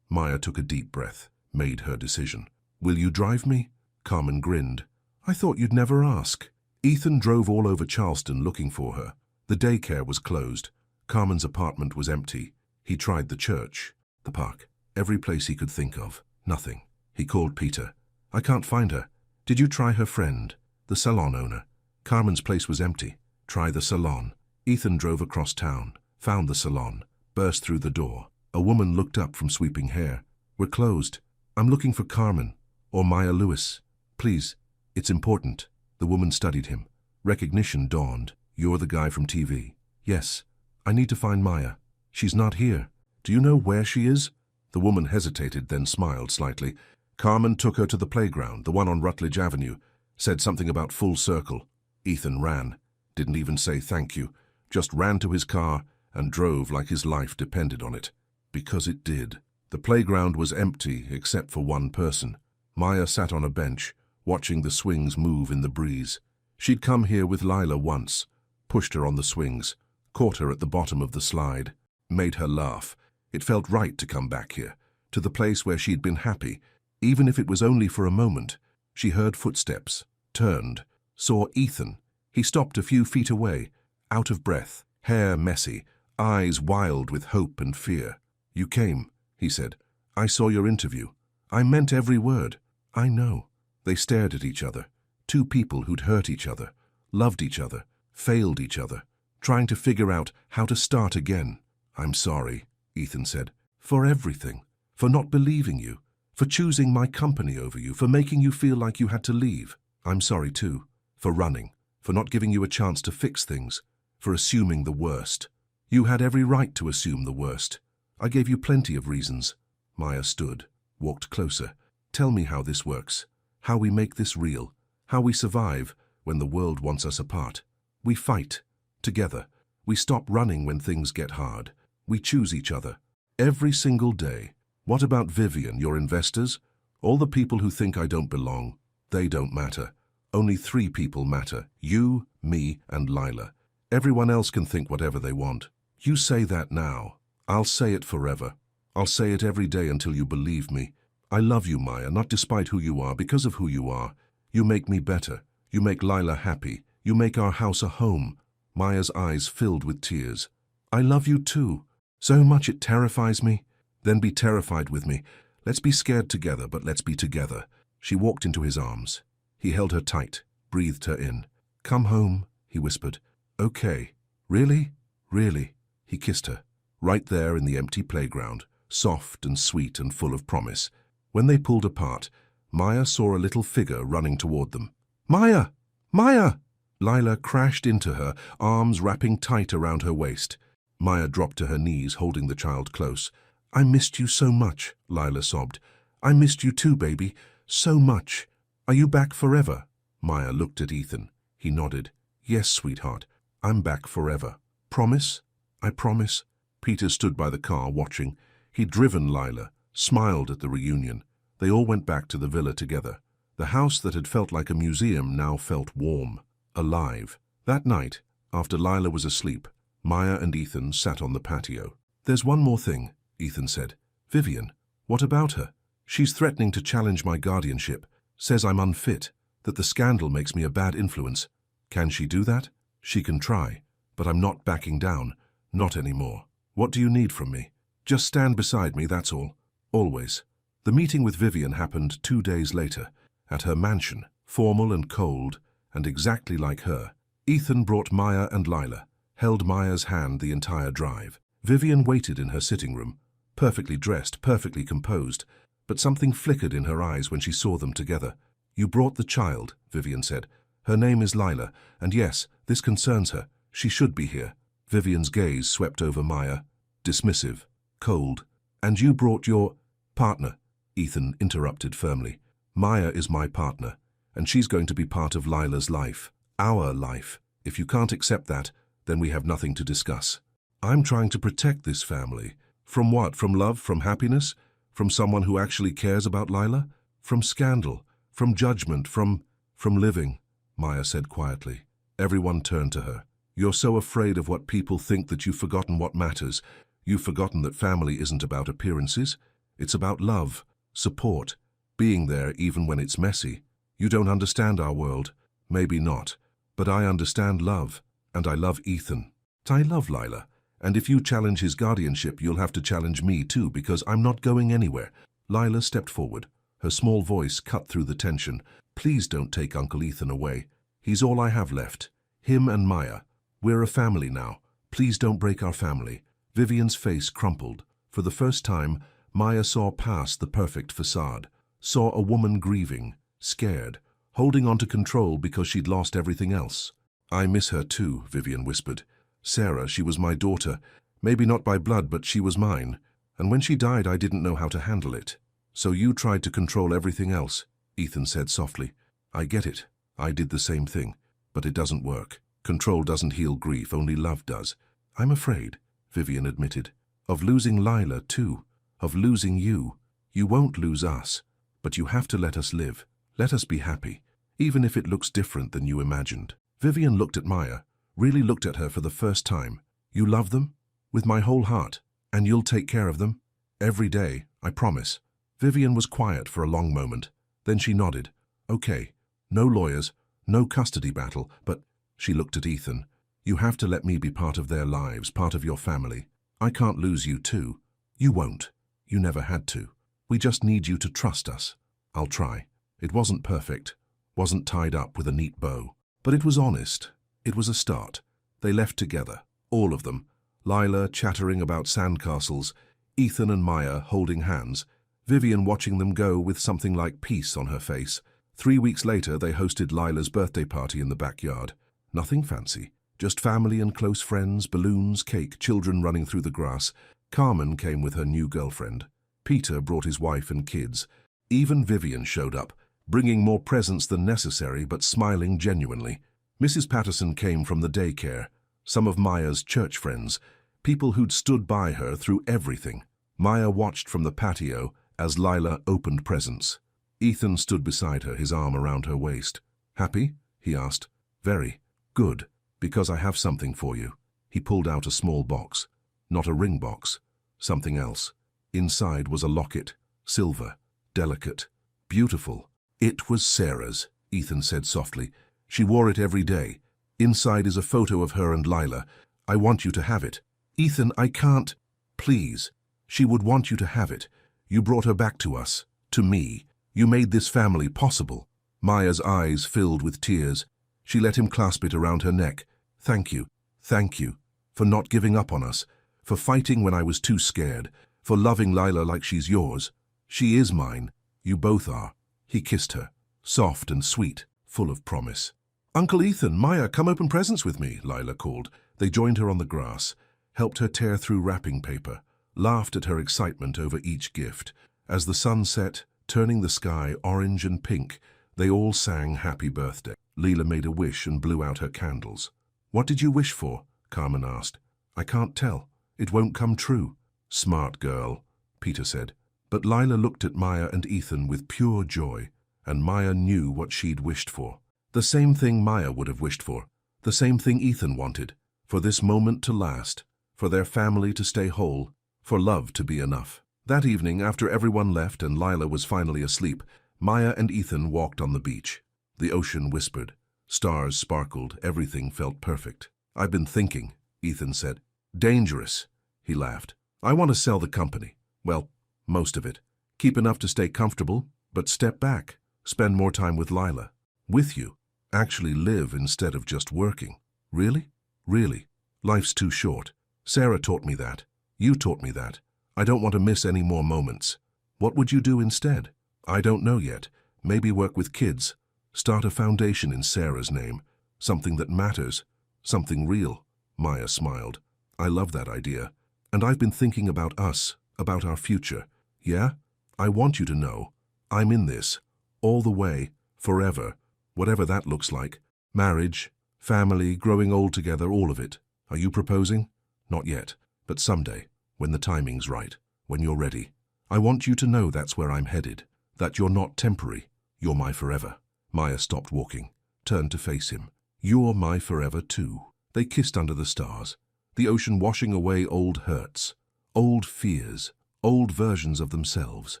Maya took a deep breath, made her decision. Will you drive me? Carmen grinned. I thought you'd never ask. Ethan drove all over Charleston looking for her. The daycare was closed. Carmen's apartment was empty. He tried the church, the park, every place he could think of. Nothing. He called Peter. I can't find her. Did you try her friend, the salon owner? Carmen's place was empty. Try the salon. Ethan drove across town, found the salon, burst through the door. A woman looked up from sweeping hair. We're closed. I'm looking for Carmen, or Maya Lewis. Please, it's important. The woman studied him. Recognition dawned. You're the guy from TV. Yes. I need to find Maya. She's not here. Do you know where she is? The woman hesitated, then smiled slightly. Carmen took her to the playground, the one on Rutledge Avenue. Said something about full circle. Ethan ran. Didn't even say thank you. Just ran to his car and drove like his life depended on it. Because it did. The playground was empty except for one person. Maya sat on a bench, watching the swings move in the breeze. She'd come here with Lila once, pushed her on the swings, caught her at the bottom of the slide, made her laugh. It felt right to come back here, to the place where she'd been happy, even if it was only for a moment. She heard footsteps, turned, saw Ethan. He stopped a few feet away, out of breath, hair messy, eyes wild with hope and fear. You came, he said. I saw your interview. I meant every word. I know. They stared at each other. Two people who'd hurt each other, loved each other, failed each other, trying to figure out how to start again. I'm sorry, Ethan said, for everything, for not believing you, for choosing my company over you, for making you feel like you had to leave. I'm sorry too, for running, for not giving you a chance to fix things, for assuming the worst. You had every right to assume the worst. I gave you plenty of reasons. Maya stood, walked closer. Tell me how this works, how we make this real, how we survive when the world wants us apart. We fight, together. We stop running when things get hard. We choose each other. Every single day, What about Vivian, your investors? All the people who think I don't belong, they don't matter. Only 3 people matter, you, me, and Lila. Everyone else can think whatever they want. You say that now. I'll say it forever. I'll say it every day until you believe me. I love you, Maya, not despite who you are, because of who you are. You make me better. You make Lila happy. You make our house a home. Maya's eyes filled with tears. I love you too. So much it terrifies me. Then be terrified with me. Let's be scared together, but let's be together. She walked into his arms. He held her tight, breathed her in. Come home, he whispered. Okay. Really? Really? He kissed her, right there in the empty playground, soft and sweet and full of promise. When they pulled apart, Maya saw a little figure running toward them. Maya! Maya! Lila crashed into her, arms wrapping tight around her waist. Maya dropped to her knees, holding the child close. I missed you so much, Lila sobbed. I missed you too, baby. So much. Are you back forever? Maya looked at Ethan. He nodded. Yes, sweetheart. I'm back forever. Promise? I promise. Peter stood by the car, watching. He'd driven Lila, smiled at the reunion. They all went back to the villa together. The house that had felt like a museum now felt warm, alive. That night, after Lila was asleep, Maya and Ethan sat on the patio. There's one more thing, Ethan said. Vivian, what about her? She's threatening to challenge my guardianship, says I'm unfit, that the scandal makes me a bad influence. Can she do that? She can try, but I'm not backing down, not anymore. What do you need from me? Just stand beside me, that's all. Always. The meeting with Vivian happened 2 days later, at her mansion, formal and cold, and exactly like her. Ethan brought Maya and Lila, held Maya's hand the entire drive. Vivian waited in her sitting room, perfectly dressed, perfectly composed, but something flickered in her eyes when she saw them together. You brought the child, Vivian said. Her name is Lila, and yes, this concerns her. She should be here. Vivian's gaze swept over Maya, dismissive, cold. And you brought your partner, Ethan interrupted firmly. Maya is my partner, and she's going to be part of Lila's life, our life. If you can't accept that, then we have nothing to discuss. I'm trying to protect this family. From what? From love? From happiness? From someone who actually cares about Lila? From scandal? From judgment? From living? Maya said quietly. Everyone turned to her. You're so afraid of what people think that you've forgotten what matters. You've forgotten that family isn't about appearances. It's about love, support, being there even when it's messy. You don't understand our world. Maybe not. But I understand love, and I love Ethan. I love Lila. And if you challenge his guardianship, you'll have to challenge me too, because I'm not going anywhere. Lila stepped forward. Her small voice cut through the tension. Please don't take Uncle Ethan away. He's all I have left. Him and Maya. We're a family now. Please don't break our family. Vivian's face crumpled. For the first time, Maya saw past the perfect facade. Saw a woman grieving, scared, holding on to control because she'd lost everything else. I miss her too, Vivian whispered. Sarah, she was my daughter. Maybe not by blood, but she was mine. And when she died, I didn't know how to handle it. So you tried to control everything else, Ethan said softly. I get it. I did the same thing. But it doesn't work. Control doesn't heal grief, only love does. I'm afraid, Vivian admitted, of losing Lila too, of losing you. You won't lose us, but you have to let us live. Let us be happy, even if it looks different than you imagined. Vivian looked at Maya, really looked at her for the first time. You love them? With my whole heart. And you'll take care of them? Every day, I promise. Vivian was quiet for a long moment. Then she nodded. Okay, no lawyers, no custody battle, but she looked at Ethan. You have to let me be part of their lives, part of your family. I can't lose you too. You won't. You never had to. We just need you to trust us. I'll try. It wasn't perfect, wasn't tied up with a neat bow, but it was honest. It was a start. They left together, all of them. Lila chattering about sandcastles, Ethan and Maya holding hands, Vivian watching them go with something like peace on her face. 3 weeks later, they hosted Lila's birthday party in the backyard. Nothing fancy, just family and close friends, balloons, cake, children running through the grass. Carmen came with her new girlfriend. Peter brought his wife and kids. Even Vivian showed up, bringing more presents than necessary but smiling genuinely. Mrs. Patterson came from the daycare, some of Maya's church friends, people who'd stood by her through everything. Maya watched from the patio as Lila opened presents. Ethan stood beside her, his arm around her waist. "Happy?" he asked. "Very. Good. Because I have something for you." He pulled out a small box. Not a ring box. Something else. Inside was a locket. Silver. Delicate. Beautiful. "It was Sarah's," Ethan said softly. "She wore it every day. Inside is a photo of her and Lila. I want you to have it." "Ethan, I can't." "Please. She would want you to have it. You brought her back to us. To me. You made this family possible." Maya's eyes filled with tears. She let him clasp it around her neck. "Thank you. Thank you. For not giving up on us. For fighting when I was too scared. For loving Lila like she's yours. She is mine. You both are." He kissed her. Soft and sweet. Full of promise. "Uncle Ethan, Maya, come open presents with me," Lila called. They joined her on the grass, helped her tear through wrapping paper, laughed at her excitement over each gift. As the sun set, turning the sky orange and pink, they all sang happy birthday. Leela made a wish and blew out her candles. "What did you wish for?" Carmen asked. "I can't tell. It won't come true." "Smart girl," Peter said. But Lila looked at Maya and Ethan with pure joy, and Maya knew what she'd wished for. The same thing Maya would have wished for. The same thing Ethan wanted. For this moment to last. For their family to stay whole. For love to be enough. That evening, after everyone left and Lila was finally asleep, Maya and Ethan walked on the beach. The ocean whispered. Stars sparkled. Everything felt perfect. "I've been thinking," Ethan said. "Dangerous," he laughed. "I want to sell the company. Well, most of it. Keep enough to stay comfortable, but step back. Spend more time with Lila. With you. Actually live instead of just working." "Really? Really? Life's too short. Sarah taught me that. You taught me that. I don't want to miss any more moments." "What would you do instead?" "I don't know yet. Maybe work with kids. Start a foundation in Sarah's name. Something that matters. Something real." Maya smiled. "I love that idea. And I've been thinking about us, about our future. Yeah? I want you to know. I'm in this. All the way. Forever. Whatever that looks like. Marriage, family, growing old together, all of it. Are you proposing?" "Not yet. But someday. When the timing's right. When you're ready. I want you to know that's where I'm headed. That you're not temporary. You're my forever." Maya stopped walking, turned to face him. "You're my forever too." They kissed under the stars. The ocean washing away old hurts. Old fears. Old versions of themselves.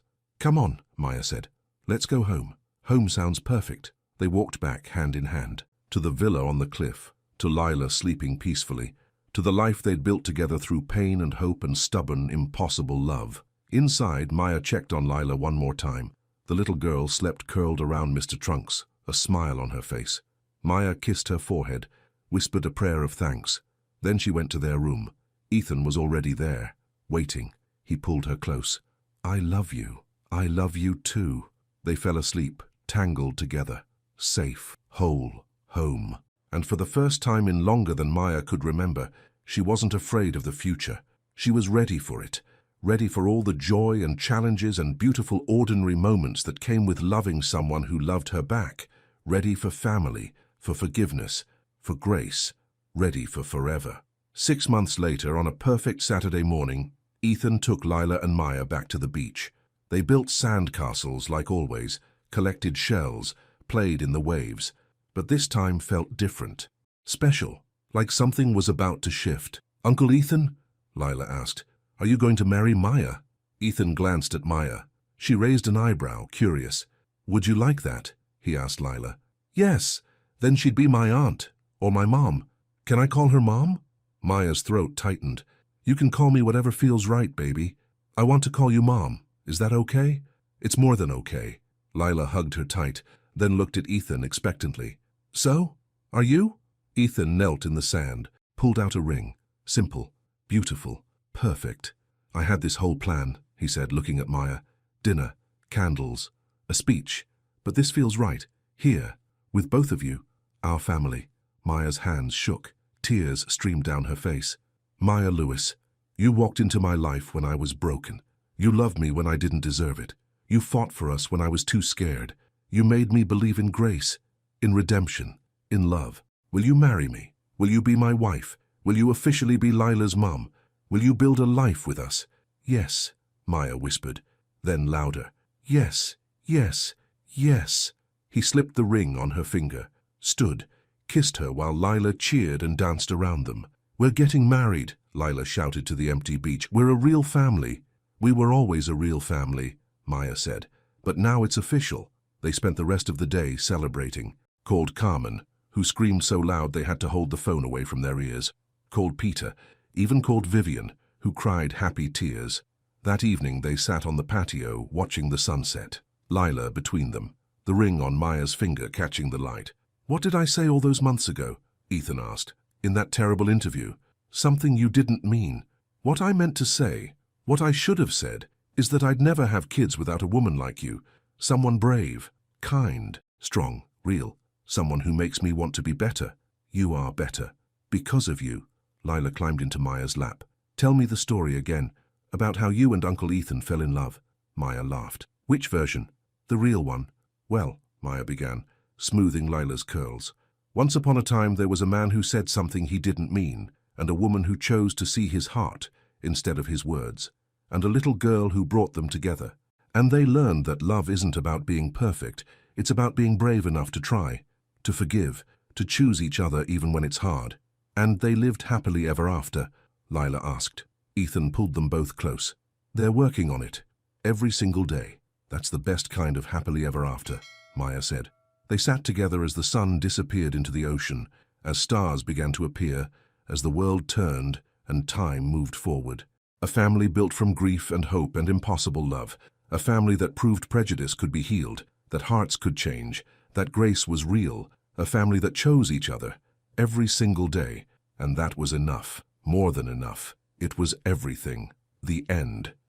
"Come on," Maya said. "Let's go home." Home sounds perfect. They walked back hand in hand. To the villa on the cliff. To Lila sleeping peacefully. To the life they'd built together through pain and hope and stubborn, impossible love. Inside, Maya checked on Lila one more time. The little girl slept curled around Mr. Trunks, a smile on her face. Maya kissed her forehead, whispered a prayer of thanks. Then she went to their room. Ethan was already there, waiting. He pulled her close. "I love you. I love you too." They fell asleep, tangled together. Safe, whole, home. And for the first time in longer than Maya could remember, she wasn't afraid of the future. She was ready for it. Ready for all the joy and challenges and beautiful ordinary moments that came with loving someone who loved her back. Ready for family, for forgiveness, for grace. Ready for forever. 6 months later, on a perfect Saturday morning, Ethan took Lila and Maya back to the beach. They built sandcastles like always, collected shells, played in the waves. But this time felt different. Special. Like something was about to shift. "Uncle Ethan?" Lila asked. "Are you going to marry Maya?" Ethan glanced at Maya. She raised an eyebrow, curious. "Would you like that?" he asked Lila. "Yes. Then she'd be my aunt. Or my mom. Can I call her Mom?" Maya's throat tightened. "You can call me whatever feels right, baby. I want to call you Mom. Is that okay?" "It's more than okay." Lila hugged her tight, then looked at Ethan expectantly. "So? Are you?" Ethan knelt in the sand, pulled out a ring. Simple, beautiful, perfect. "I had this whole plan," he said, looking at Maya. "Dinner, candles, a speech. But this feels right. Here, with both of you. Our family." Maya's hands shook. Tears streamed down her face. "Maya Lewis, you walked into my life when I was broken. You loved me when I didn't deserve it. You fought for us when I was too scared. You made me believe in grace, in redemption, in love. Will you marry me? Will you be my wife? Will you officially be Lila's mom? Will you build a life with us?" "Yes," Maya whispered. Then louder. Yes, yes, yes. He slipped the ring on her finger, stood, kissed her while Lila cheered and danced around them. We're getting married, Lila shouted to the empty beach. We're a real family. We were always a real family, Maya said. But now it's official. They spent the rest of the day celebrating. Called Carmen, who screamed so loud they had to hold the phone away from their ears. Called Peter, even called Vivian, who cried happy tears. That evening they sat on the patio watching the sunset, Lila between them, the ring on Maya's finger catching the light. What did I say all those months ago? Ethan asked. In that terrible interview. Something you didn't mean. What I meant to say, what I should have said, is that I'd never have kids without a woman like you. Someone brave, kind, strong, real. Someone who makes me want to be better. You are better. Because of you. Lila climbed into Maya's lap. Tell me the story again, about how you and Uncle Ethan fell in love. Maya laughed. Which version? The real one. Well, Maya began, smoothing Lila's curls. Once upon a time there was a man who said something he didn't mean, and a woman who chose to see his heart instead of his words, and a little girl who brought them together. And they learned that love isn't about being perfect, it's about being brave enough to try, to forgive, to choose each other even when it's hard. And they lived happily ever after, Lila asked. Ethan pulled them both close. They're working on it. Every single day. That's the best kind of happily ever after, Maya said. They sat together as the sun disappeared into the ocean, as stars began to appear, as the world turned and time moved forward. A family built from grief and hope and impossible love. A family that proved prejudice could be healed, that hearts could change, that grace was real. A family that chose each other every single day. And that was enough. More than enough. It was everything. The end.